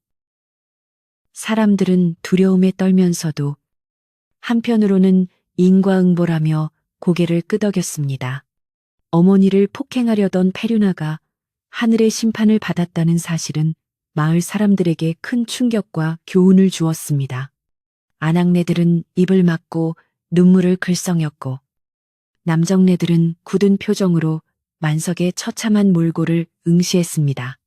사람들은 두려움에 떨면서도 한편으로는 인과응보라며 고개를 끄덕였습니다. 어머니를 폭행하려던 페류나가 하늘의 심판을 받았다는 사실은 마을 사람들에게 큰 충격과 교훈을 주었습니다. 아낙네들은 입을 막고 눈물을 글썽였고 남정네들은 굳은 표정으로 만석의 처참한 몰골을 응시했습니다.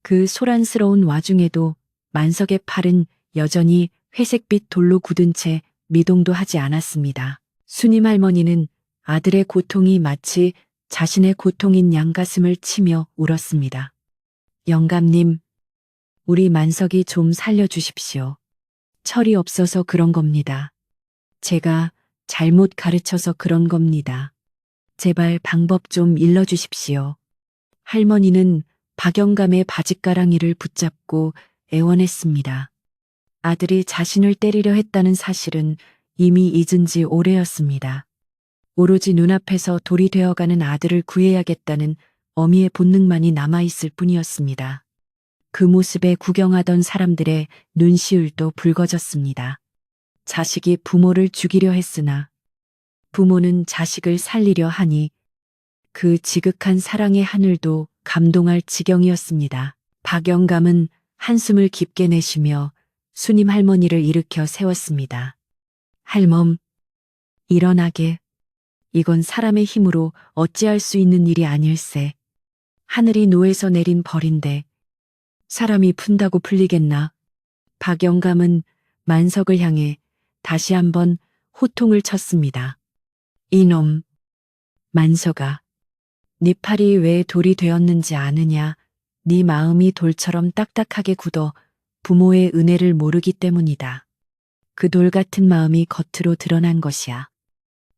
그 소란스러운 와중에도 만석의 팔은 여전히 회색빛 돌로 굳은 채 미동도 하지 않았습니다. 수님 할머니는 아들의 고통이 마치 자신의 고통인 양가슴을 치며 울었습니다. 영감님, 우리 만석이 좀 살려주십시오. 철이 없어서 그런 겁니다. 제가 잘못 가르쳐서 그런 겁니다. 제발 방법 좀 일러주십시오. 할머니는 박영감의 바짓가랑이를 붙잡고 애원했습니다. 아들이 자신을 때리려 했다는 사실은 이미 잊은 지 오래였습니다. 오로지 눈앞에서 돌이 되어가는 아들을 구해야겠다는 어미의 본능만이 남아있을 뿐이었습니다. 그 모습에 구경하던 사람들의 눈시울도 붉어졌습니다. 자식이 부모를 죽이려 했으나 부모는 자식을 살리려 하니 그 지극한 사랑의 하늘도 감동할 지경이었습니다. 박영감은 한숨을 깊게 내쉬며 수님 할머니를 일으켜 세웠습니다. 할멈, 일어나게. 이건 사람의 힘으로 어찌할 수 있는 일이 아닐세. 하늘이 노에서 내린 벌인데 사람이 푼다고 풀리겠나. 박영감은 만석을 향해 다시 한번 호통을 쳤습니다. 이놈, 만석아. 네 팔이 왜 돌이 되었는지 아느냐. 네 마음이 돌처럼 딱딱하게 굳어 부모의 은혜를 모르기 때문이다. 그 돌 같은 마음이 겉으로 드러난 것이야.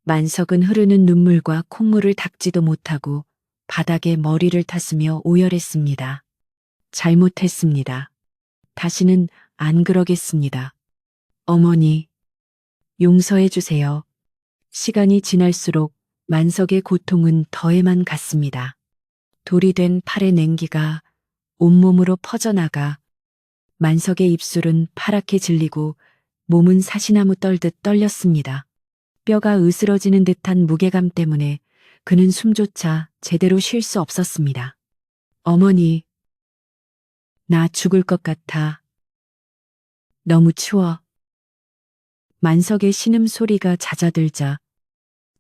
만석은 흐르는 눈물과 콧물을 닦지도 못하고 바닥에 머리를 탔으며 오열했습니다. 잘못했습니다. 다시는 안 그러겠습니다. 어머니, 용서해 주세요. 시간이 지날수록 만석의 고통은 더해만 갔습니다. 돌이 된 팔의 냉기가 온몸으로 퍼져나가 만석의 입술은 파랗게 질리고 몸은 사시나무 떨듯 떨렸습니다. 뼈가 으스러지는 듯한 무게감 때문에 그는 숨조차 제대로 쉴 수 없었습니다. 어머니, 나 죽을 것 같아. 너무 추워. 만석의 신음소리가 잦아들자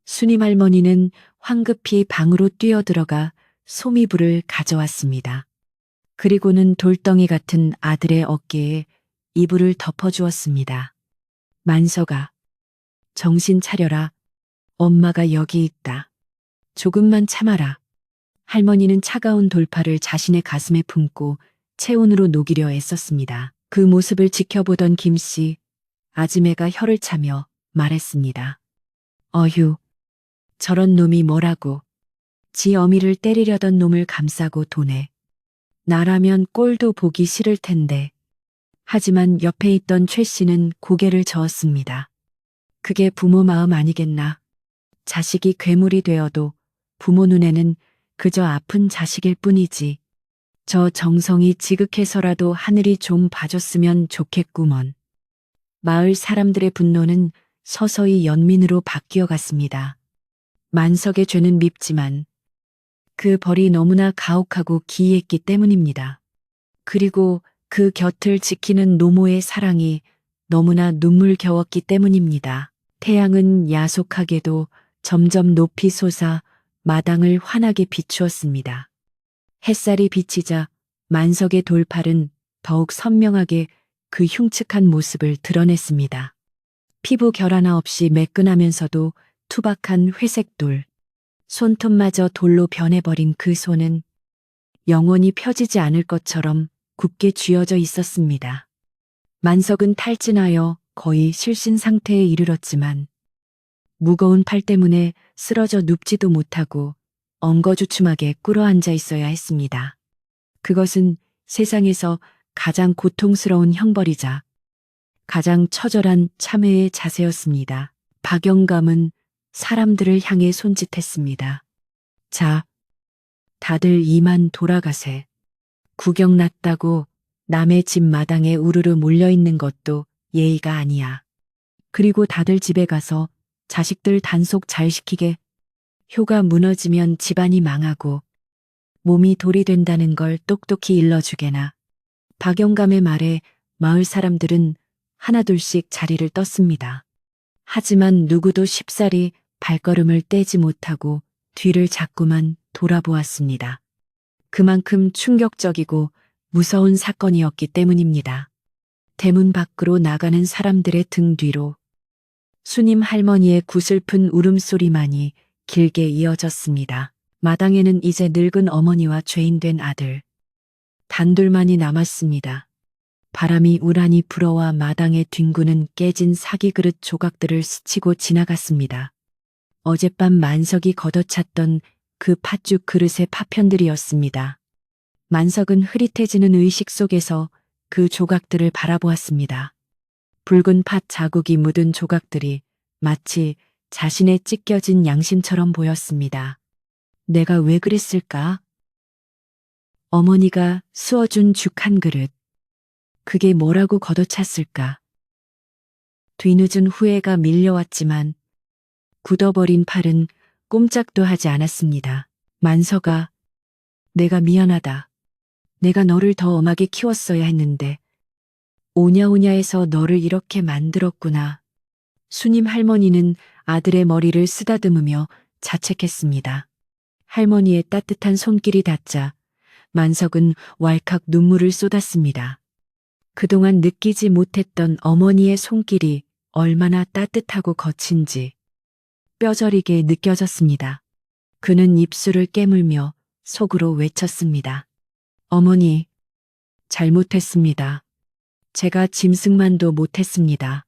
순임 할머니는 황급히 방으로 뛰어들어가 소미불을 가져왔습니다. 그리고는 돌덩이 같은 아들의 어깨에 이불을 덮어주었습니다. 만석아, 정신 차려라. 엄마가 여기 있다. 조금만 참아라. 할머니는 차가운 돌파를 자신의 가슴에 품고 체온으로 녹이려 애썼습니다. 그 모습을 지켜보던 김씨, 아지매가 혀를 차며 말했습니다. 어휴, 저런 놈이 뭐라고. 지 어미를 때리려던 놈을 감싸고 도네. 나라면 꼴도 보기 싫을 텐데. 하지만 옆에 있던 최 씨는 고개를 저었습니다. 그게 부모 마음 아니겠나. 자식이 괴물이 되어도 부모 눈에는 그저 아픈 자식일 뿐이지. 저 정성이 지극해서라도 하늘이 좀 봐줬으면 좋겠구먼. 마을 사람들의 분노는 서서히 연민으로 바뀌어 갔습니다. 만석의 죄는 밉지만 그 벌이 너무나 가혹하고 기이했기 때문입니다. 그리고 그 곁을 지키는 노모의 사랑이 너무나 눈물겨웠기 때문입니다. 태양은 야속하게도 점점 높이 솟아 마당을 환하게 비추었습니다. 햇살이 비치자 만석의 돌팔은 더욱 선명하게 그 흉측한 모습을 드러냈습니다. 피부 결 하나 없이 매끈하면서도 투박한 회색 돌. 손톱마저 돌로 변해버린 그 손은 영원히 펴지지 않을 것처럼 굳게 쥐어져 있었습니다. 만석은 탈진하여 거의 실신 상태에 이르렀지만 무거운 팔 때문에 쓰러져 눕지도 못하고 엉거주춤하게 꿇어앉아 있어야 했습니다. 그것은 세상에서 가장 고통스러운 형벌이자 가장 처절한 참회의 자세였습니다. 박영감은 사람들을 향해 손짓했습니다. 자, 다들 이만 돌아가세. 구경 났다고 남의 집 마당에 우르르 몰려있는 것도 예의가 아니야. 그리고 다들 집에 가서 자식들 단속 잘 시키게. 효가 무너지면 집안이 망하고 몸이 돌이 된다는 걸 똑똑히 일러주게나. 박영감의 말에 마을 사람들은 하나둘씩 자리를 떴습니다. 하지만 누구도 쉽사리 발걸음을 떼지 못하고 뒤를 자꾸만 돌아보았습니다. 그만큼 충격적이고 무서운 사건이었기 때문입니다. 대문 밖으로 나가는 사람들의 등 뒤로 순임 할머니의 구슬픈 울음소리만이 길게 이어졌습니다. 마당에는 이제 늙은 어머니와 죄인된 아들 단둘만이 남았습니다. 바람이 우란히 불어와 마당에 뒹구는 깨진 사기 그릇 조각들을 스치고 지나갔습니다. 어젯밤 만석이 걷어찼던 그 팥죽 그릇의 파편들이었습니다. 만석은 흐릿해지는 의식 속에서 그 조각들을 바라보았습니다. 붉은 팥 자국이 묻은 조각들이 마치 자신의 찢겨진 양심처럼 보였습니다. 내가 왜 그랬을까? 어머니가 수어준 죽 한 그릇. 그게 뭐라고 걷어찼을까? 뒤늦은 후회가 밀려왔지만 굳어버린 팔은 꼼짝도 하지 않았습니다. 만석아, 내가 미안하다. 내가 너를 더 엄하게 키웠어야 했는데 오냐오냐해서 너를 이렇게 만들었구나. 순임 할머니는 아들의 머리를 쓰다듬으며 자책했습니다. 할머니의 따뜻한 손길이 닿자 만석은 왈칵 눈물을 쏟았습니다. 그동안 느끼지 못했던 어머니의 손길이 얼마나 따뜻하고 거친지 뼈저리게 느껴졌습니다. 그는 입술을 깨물며 속으로 외쳤습니다. 어머니, 잘못했습니다. 제가 짐승만도 못했습니다.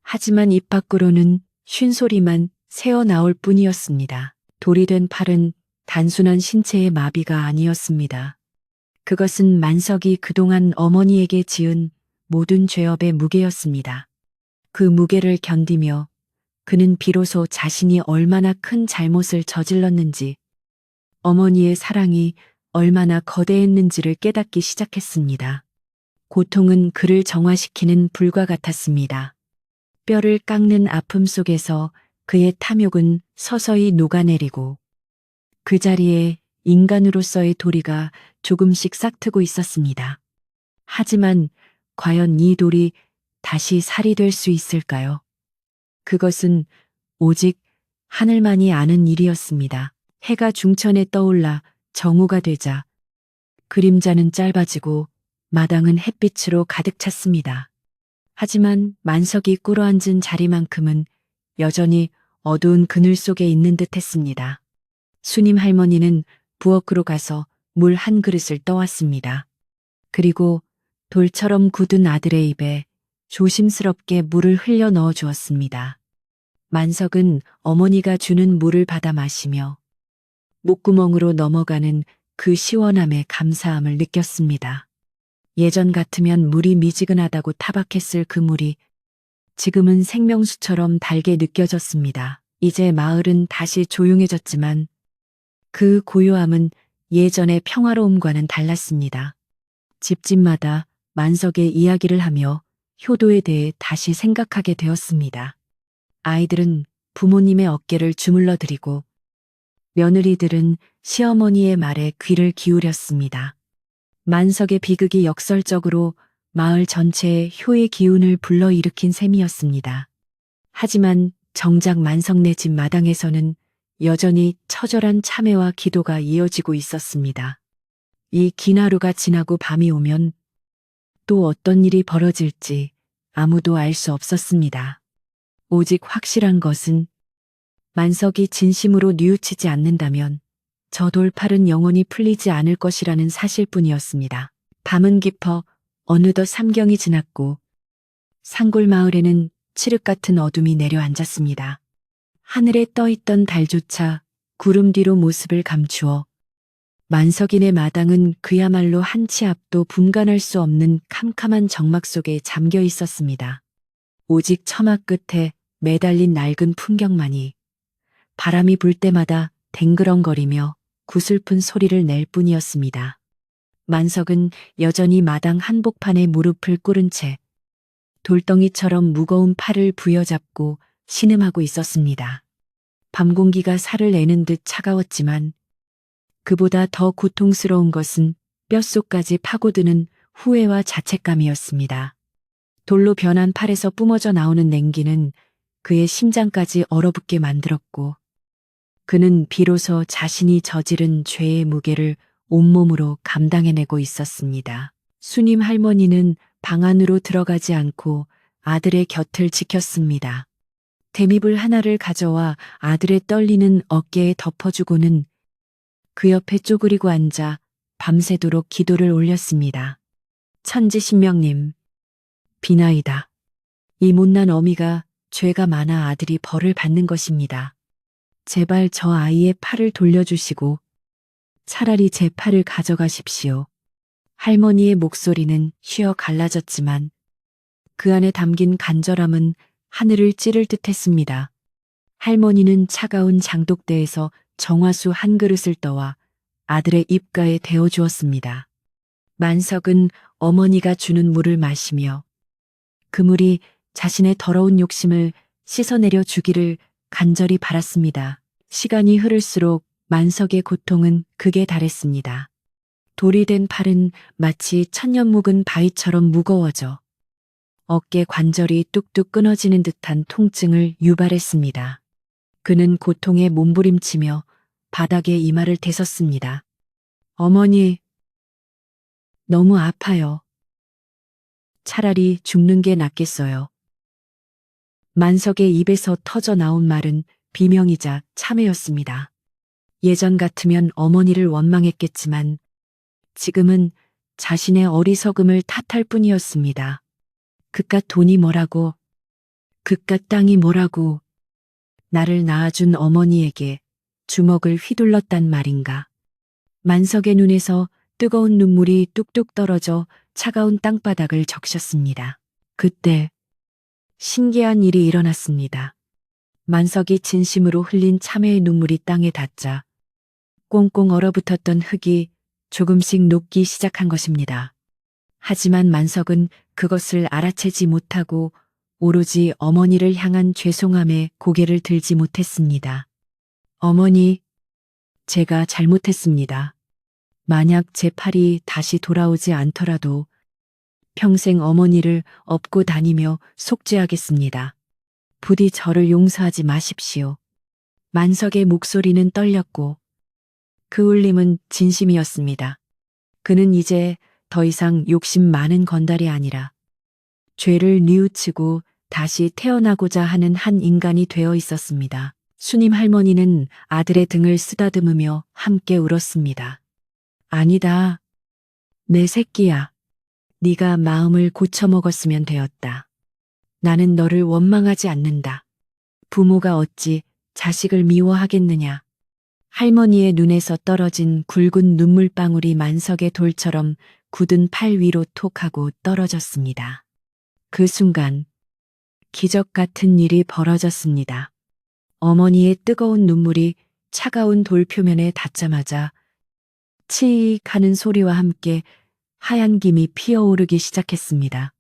하지만 입 밖으로는 쉰소리만 새어나올 뿐이었습니다. 돌이 된 팔은 단순한 신체의 마비가 아니었습니다. 그것은 만석이 그동안 어머니에게 지은 모든 죄업의 무게였습니다. 그 무게를 견디며 그는 비로소 자신이 얼마나 큰 잘못을 저질렀는지, 어머니의 사랑이 얼마나 거대했는지를 깨닫기 시작했습니다. 고통은 그를 정화시키는 불과 같았습니다. 뼈를 깎는 아픔 속에서 그의 탐욕은 서서히 녹아내리고 그 자리에 인간으로서의 도리가 조금씩 싹트고 있었습니다. 하지만 과연 이 돌이 다시 살이 될 수 있을까요? 그것은 오직 하늘만이 아는 일이었습니다. 해가 중천에 떠올라 정오가 되자 그림자는 짧아지고 마당은 햇빛으로 가득 찼습니다. 하지만 만석이 꿇어앉은 자리만큼은 여전히 어두운 그늘 속에 있는 듯 했습니다. 수님 할머니는 부엌으로 가서 물 한 그릇을 떠왔습니다. 그리고 돌처럼 굳은 아들의 입에 조심스럽게 물을 흘려 넣어 주었습니다. 만석은 어머니가 주는 물을 받아 마시며 목구멍으로 넘어가는 그 시원함에 감사함을 느꼈습니다. 예전 같으면 물이 미지근하다고 타박했을 그 물이 지금은 생명수처럼 달게 느껴졌습니다. 이제 마을은 다시 조용해졌지만 그 고요함은 예전의 평화로움과는 달랐습니다. 집집마다 만석의 이야기를 하며 효도에 대해 다시 생각하게 되었습니다. 아이들은 부모님의 어깨를 주물러 드리고 며느리들은 시어머니의 말에 귀를 기울였습니다. 만석의 비극이 역설적으로 마을 전체에 효의 기운을 불러일으킨 셈이었습니다. 하지만 정작 만석네 집 마당에서는 여전히 처절한 참회와 기도가 이어지고 있었습니다. 이 긴 하루가 지나고 밤이 오면 또 어떤 일이 벌어질지 아무도 알 수 없었습니다. 오직 확실한 것은 만석이 진심으로 뉘우치지 않는다면 저 돌팔은 영원히 풀리지 않을 것이라는 사실뿐이었습니다. 밤은 깊어 어느덧 삼경이 지났고 산골 마을에는 칠흑 같은 어둠이 내려앉았습니다. 하늘에 떠있던 달조차 구름 뒤로 모습을 감추어 만석인의 마당은 그야말로 한 치 앞도 분간할 수 없는 캄캄한 정막 속에 잠겨 있었습니다. 오직 처마 끝에 매달린 낡은 풍경만이 바람이 불 때마다 댕그렁거리며 구슬픈 소리를 낼 뿐이었습니다. 만석은 여전히 마당 한복판에 무릎을 꿇은 채 돌덩이처럼 무거운 팔을 부여잡고 신음하고 있었습니다. 밤 공기가 살을 내는 듯 차가웠지만 그보다 더 고통스러운 것은 뼛속까지 파고드는 후회와 자책감이었습니다. 돌로 변한 팔에서 뿜어져 나오는 냉기는 그의 심장까지 얼어붙게 만들었고 그는 비로소 자신이 저지른 죄의 무게를 온몸으로 감당해내고 있었습니다. 수님 할머니는 방 안으로 들어가지 않고 아들의 곁을 지켰습니다. 대미불 하나를 가져와 아들의 떨리는 어깨에 덮어주고는 그 옆에 쪼그리고 앉아 밤새도록 기도를 올렸습니다. 천지신명님, 비나이다. 이 못난 어미가 죄가 많아 아들이 벌을 받는 것입니다. 제발 저 아이의 팔을 돌려주시고 차라리 제 팔을 가져가십시오. 할머니의 목소리는 쉬어 갈라졌지만 그 안에 담긴 간절함은 하늘을 찌를 듯 했습니다. 할머니는 차가운 장독대에서 정화수 한 그릇을 떠와 아들의 입가에 데워주었습니다. 만석은 어머니가 주는 물을 마시며 그 물이 자신의 더러운 욕심을 씻어내려 주기를 간절히 바랐습니다. 시간이 흐를수록 만석의 고통은 극에 달했습니다. 돌이 된 팔은 마치 천년 묵은 바위처럼 무거워져 어깨 관절이 뚝뚝 끊어지는 듯한 통증을 유발했습니다. 그는 고통에 몸부림치며 바닥에 이마를 대섰습니다. 어머니, 너무 아파요. 차라리 죽는 게 낫겠어요. 만석의 입에서 터져 나온 말은 비명이자 참회였습니다. 예전 같으면 어머니를 원망했겠지만 지금은 자신의 어리석음을 탓할 뿐이었습니다. 그깟 돈이 뭐라고, 그깟 땅이 뭐라고, 나를 낳아준 어머니에게 주먹을 휘둘렀단 말인가. 만석의 눈에서 뜨거운 눈물이 뚝뚝 떨어져 차가운 땅바닥을 적셨습니다. 그때 신기한 일이 일어났습니다. 만석이 진심으로 흘린 참회의 눈물이 땅에 닿자 꽁꽁 얼어붙었던 흙이 조금씩 녹기 시작한 것입니다. 하지만 만석은 그것을 알아채지 못하고 오로지 어머니를 향한 죄송함에 고개를 들지 못했습니다. 어머니, 제가 잘못했습니다. 만약 제 팔이 다시 돌아오지 않더라도 평생 어머니를 업고 다니며 속죄하겠습니다. 부디 저를 용서하지 마십시오. 만석의 목소리는 떨렸고 그 울림은 진심이었습니다. 그는 이제 더 이상 욕심 많은 건달이 아니라 죄를 뉘우치고 다시 태어나고자 하는 한 인간이 되어 있었습니다. 수님 할머니는 아들의 등을 쓰다듬으며 함께 울었습니다. 아니다. 내 새끼야. 네가 마음을 고쳐먹었으면 되었다. 나는 너를 원망하지 않는다. 부모가 어찌 자식을 미워하겠느냐. 할머니의 눈에서 떨어진 굵은 눈물방울이 만석의 돌처럼 굳은 팔 위로 톡 하고 떨어졌습니다. 그 순간 기적 같은 일이 벌어졌습니다. 어머니의 뜨거운 눈물이 차가운 돌 표면에 닿자마자 치익 하는 소리와 함께 하얀 김이 피어오르기 시작했습니다.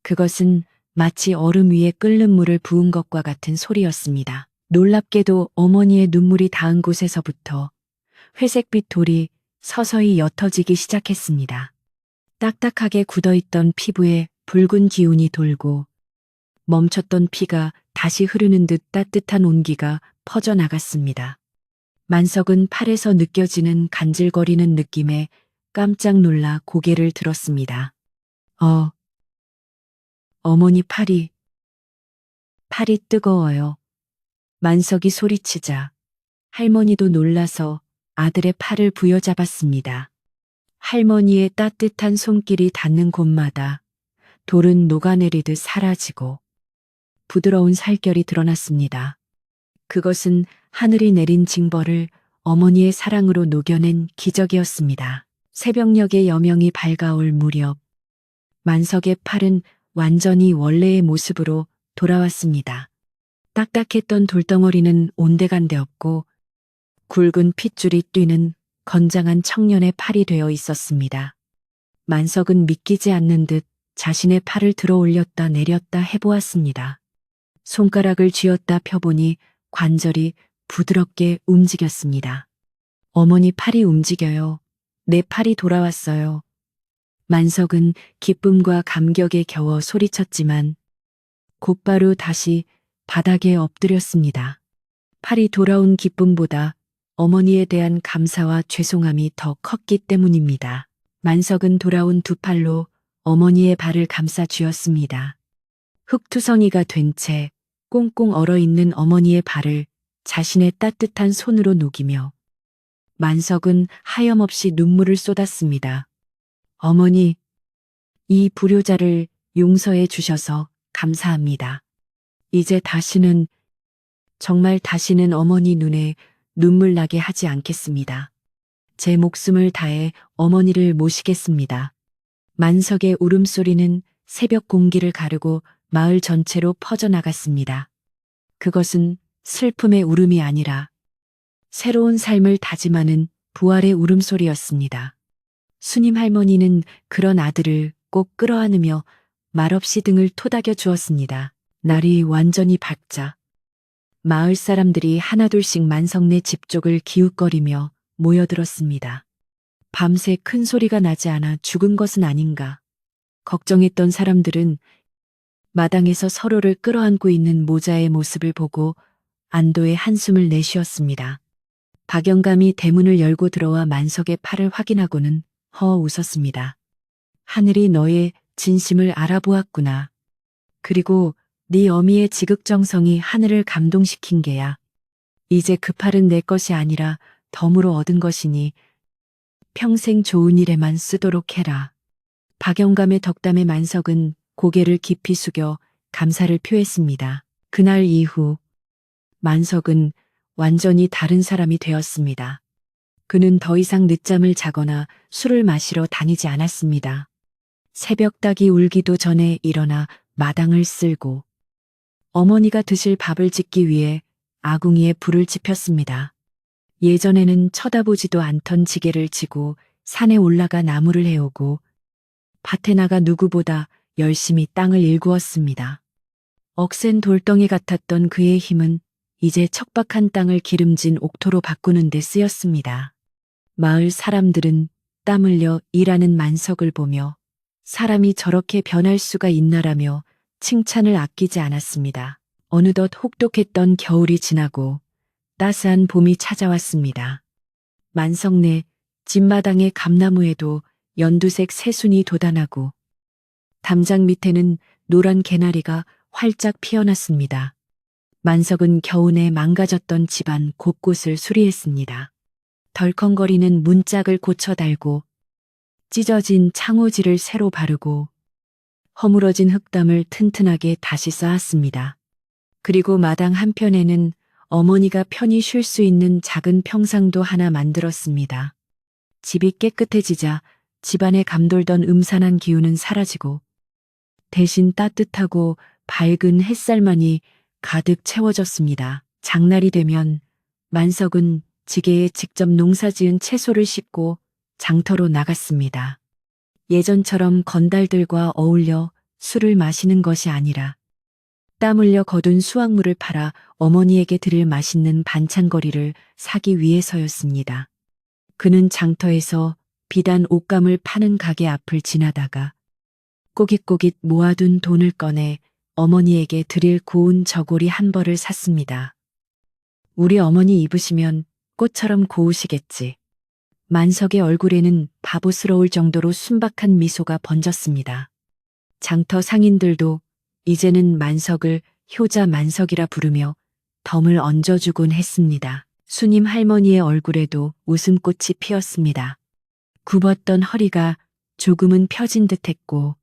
그것은 마치 얼음 위에 끓는 물을 부은 것과 같은 소리였습니다. 놀랍게도 어머니의 눈물이 닿은 곳에서부터 회색빛 돌이 서서히 옅어지기 시작했습니다. 딱딱하게 굳어있던 피부에 붉은 기운이 돌고 멈췄던 피가 다시 흐르는 듯 따뜻한 온기가 퍼져나갔습니다. 만석은 팔에서 느껴지는 간질거리는 느낌에 깜짝 놀라 고개를 들었습니다. 어머니 팔이 뜨거워요. 만석이 소리치자 할머니도 놀라서 아들의 팔을 부여잡았습니다. 할머니의 따뜻한 손길이 닿는 곳마다 돌은 녹아내리듯 사라지고 부드러운 살결이 드러났습니다. 그것은 하늘이 내린 징벌을 어머니의 사랑으로 녹여낸 기적이었습니다. 새벽녘의 여명이 밝아올 무렵 만석의 팔은 완전히 원래의 모습으로 돌아왔습니다. 딱딱했던 돌덩어리는 온데간데없고 굵은 핏줄이 뛰는 건장한 청년의 팔이 되어 있었습니다. 만석은 믿기지 않는 듯 자신의 팔을 들어 올렸다 내렸다 해보았습니다. 손가락을 쥐었다 펴보니 관절이 부드럽게 움직였습니다. 어머니 팔이 움직여요. 내 팔이 돌아왔어요. 만석은 기쁨과 감격에 겨워 소리쳤지만 곧바로 다시 바닥에 엎드렸습니다. 팔이 돌아온 기쁨보다 어머니에 대한 감사와 죄송함이 더 컸기 때문입니다. 만석은 돌아온 두 팔로 어머니의 발을 감싸 쥐었습니다. 흙투성이가 된 채 꽁꽁 얼어있는 어머니의 발을 자신의 따뜻한 손으로 녹이며 만석은 하염없이 눈물을 쏟았습니다. 어머니, 이 불효자를 용서해 주셔서 감사합니다. 이제 다시는, 정말 다시는 어머니 눈에 눈물 나게 하지 않겠습니다. 제 목숨을 다해 어머니를 모시겠습니다. 만석의 울음소리는 새벽 공기를 가르고 마을 전체로 퍼져나갔습니다. 그것은 슬픔의 울음이 아니라 새로운 삶을 다짐하는 부활의 울음소리였습니다. 수님 할머니는 그런 아들을 꼭 끌어안으며 말없이 등을 토닥여 주었습니다. 날이 완전히 밝자 마을 사람들이 하나둘씩 만석네 집 쪽을 기웃거리며 모여들었습니다. 밤새 큰 소리가 나지 않아 죽은 것은 아닌가 걱정했던 사람들은 마당에서 서로를 끌어안고 있는 모자의 모습을 보고 안도의 한숨을 내쉬었습니다. 박영감이 대문을 열고 들어와 만석의 팔을 확인하고는 허 웃었습니다. 하늘이 너의 진심을 알아보았구나. 그리고 네 어미의 지극정성이 하늘을 감동시킨 게야. 이제 그 팔은 내 것이 아니라 덤으로 얻은 것이니 평생 좋은 일에만 쓰도록 해라. 박영감의 덕담에 만석은 고개를 깊이 숙여 감사를 표했습니다. 그날 이후 만석은 완전히 다른 사람이 되었습니다. 그는 더 이상 늦잠을 자거나 술을 마시러 다니지 않았습니다. 새벽 닭이 울기도 전에 일어나 마당을 쓸고 어머니가 드실 밥을 짓기 위해 아궁이에 불을 지폈습니다. 예전에는 쳐다보지도 않던 지게를 지고 산에 올라가 나무를 해오고 밭에 나가 누구보다 열심히 땅을 일구었습니다. 억센 돌덩이 같았던 그의 힘은 이제 척박한 땅을 기름진 옥토로 바꾸는 데 쓰였습니다. 마을 사람들은 땀 흘려 일하는 만석을 보며 사람이 저렇게 변할 수가 있나라며 칭찬을 아끼지 않았습니다. 어느덧 혹독했던 겨울이 지나고 따스한 봄이 찾아왔습니다. 만석 내 집마당의 감나무에도 연두색 새순이 돋아나고 담장 밑에는 노란 개나리가 활짝 피어났습니다. 만석은 겨우내 망가졌던 집안 곳곳을 수리했습니다. 덜컹거리는 문짝을 고쳐 달고 찢어진 창호지를 새로 바르고 허물어진 흙담을 튼튼하게 다시 쌓았습니다. 그리고 마당 한편에는 어머니가 편히 쉴 수 있는 작은 평상도 하나 만들었습니다. 집이 깨끗해지자 집안에 감돌던 음산한 기운은 사라지고 대신 따뜻하고 밝은 햇살만이 가득 채워졌습니다. 장날이 되면 만석은 지게에 직접 농사지은 채소를 싣고 장터로 나갔습니다. 예전처럼 건달들과 어울려 술을 마시는 것이 아니라 땀 흘려 거둔 수확물을 팔아 어머니에게 드릴 맛있는 반찬거리를 사기 위해서였습니다. 그는 장터에서 비단 옷감을 파는 가게 앞을 지나다가 꼬깃꼬깃 모아둔 돈을 꺼내 어머니에게 드릴 고운 저고리 한 벌을 샀습니다. 우리 어머니 입으시면 꽃처럼 고우시겠지. 만석의 얼굴에는 바보스러울 정도로 순박한 미소가 번졌습니다. 장터 상인들도 이제는 만석을 효자 만석이라 부르며 덤을 얹어주곤 했습니다. 수님 할머니의 얼굴에도 웃음꽃이 피었습니다. 굽었던 허리가 조금은 펴진 듯했고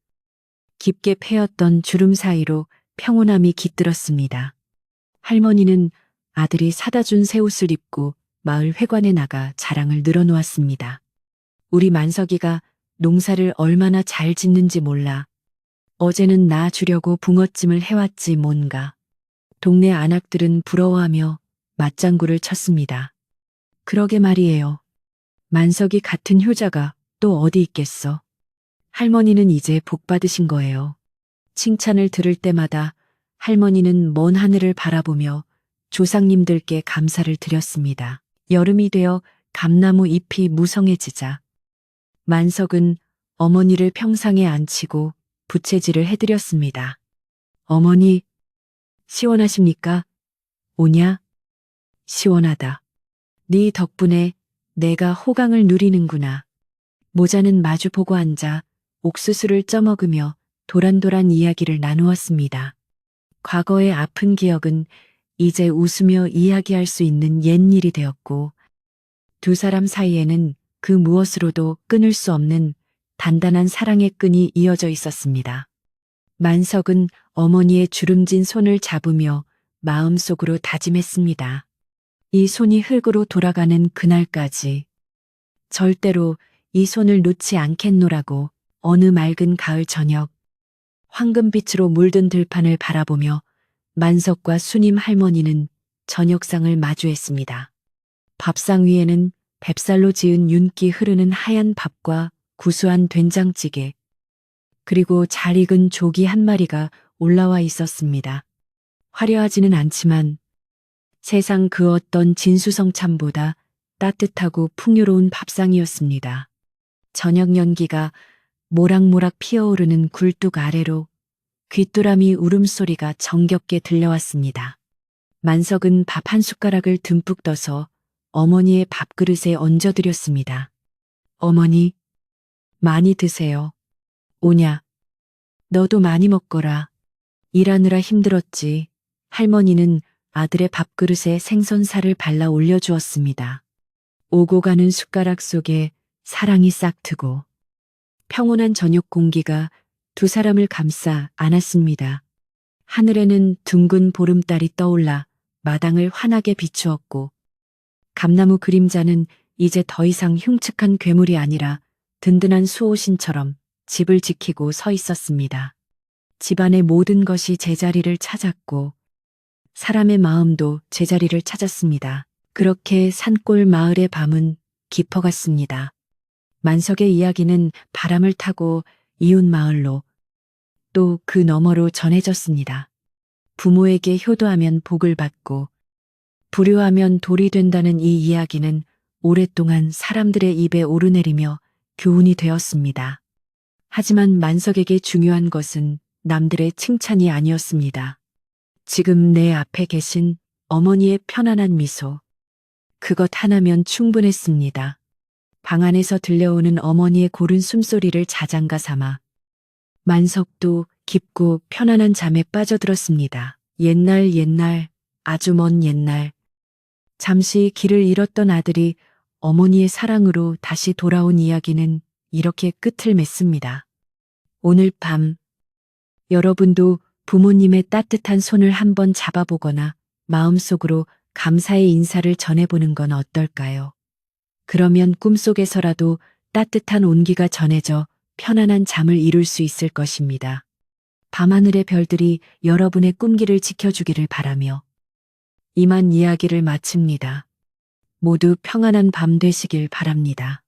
깊게 패였던 주름 사이로 평온함이 깃들었습니다. 할머니는 아들이 사다 준 새 옷을 입고 마을 회관에 나가 자랑을 늘어놓았습니다. 우리 만석이가 농사를 얼마나 잘 짓는지 몰라. 어제는 나 주려고 붕어찜을 해왔지 뭔가. 동네 안악들은 부러워하며 맞장구를 쳤습니다. 그러게 말이에요. 만석이 같은 효자가 또 어디 있겠어. 할머니는 이제 복 받으신 거예요. 칭찬을 들을 때마다 할머니는 먼 하늘을 바라보며 조상님들께 감사를 드렸습니다. 여름이 되어 감나무 잎이 무성해지자 만석은 어머니를 평상에 앉히고 부채질을 해드렸습니다. 어머니, 시원하십니까? 오냐? 시원하다. 네 덕분에 내가 호강을 누리는구나. 모자는 마주보고 앉아 옥수수를 쪄먹으며 도란도란 이야기를 나누었습니다. 과거의 아픈 기억은 이제 웃으며 이야기할 수 있는 옛일이 되었고 두 사람 사이에는 그 무엇으로도 끊을 수 없는 단단한 사랑의 끈이 이어져 있었습니다. 만석은 어머니의 주름진 손을 잡으며 마음속으로 다짐했습니다. 이 손이 흙으로 돌아가는 그날까지 절대로 이 손을 놓지 않겠노라고. 어느 맑은 가을 저녁 황금빛으로 물든 들판을 바라보며 만석과 수님 할머니는 저녁상을 마주했습니다. 밥상 위에는 뱁살로 지은 윤기 흐르는 하얀 밥과 구수한 된장찌개, 그리고 잘 익은 조기 한 마리가 올라와 있었습니다. 화려하지는 않지만 세상 그 어떤 진수성찬보다 따뜻하고 풍요로운 밥상이었습니다. 저녁 연기가 모락모락 피어오르는 굴뚝 아래로 귀뚜라미 울음소리가 정겹게 들려왔습니다. 만석은 밥 한 숟가락을 듬뿍 떠서 어머니의 밥그릇에 얹어드렸습니다. 어머니, 많이 드세요. 오냐, 너도 많이 먹거라. 일하느라 힘들었지. 할머니는 아들의 밥그릇에 생선살을 발라 올려주었습니다. 오고 가는 숟가락 속에 사랑이 싹트고 평온한 저녁 공기가 두 사람을 감싸 안았습니다. 하늘에는 둥근 보름달이 떠올라 마당을 환하게 비추었고 감나무 그림자는 이제 더 이상 흉측한 괴물이 아니라 든든한 수호신처럼 집을 지키고 서 있었습니다. 집안의 모든 것이 제자리를 찾았고 사람의 마음도 제자리를 찾았습니다. 그렇게 산골 마을의 밤은 깊어갔습니다. 만석의 이야기는 바람을 타고 이웃 마을로, 또 그 너머로 전해졌습니다. 부모에게 효도하면 복을 받고 불효하면 돌이 된다는 이 이야기는 오랫동안 사람들의 입에 오르내리며 교훈이 되었습니다. 하지만 만석에게 중요한 것은 남들의 칭찬이 아니었습니다. 지금 내 앞에 계신 어머니의 편안한 미소. 그것 하나면 충분했습니다. 방 안에서 들려오는 어머니의 고른 숨소리를 자장가 삼아 만석도 깊고 편안한 잠에 빠져들었습니다. 옛날, 아주 먼 옛날, 잠시 길을 잃었던 아들이 어머니의 사랑으로 다시 돌아온 이야기는 이렇게 끝을 맺습니다. 오늘 밤, 여러분도 부모님의 따뜻한 손을 한번 잡아보거나 마음속으로 감사의 인사를 전해보는 건 어떨까요? 그러면 꿈속에서라도 따뜻한 온기가 전해져 편안한 잠을 이룰 수 있을 것입니다. 밤하늘의 별들이 여러분의 꿈길을 지켜주기를 바라며 이만 이야기를 마칩니다. 모두 평안한 밤 되시길 바랍니다.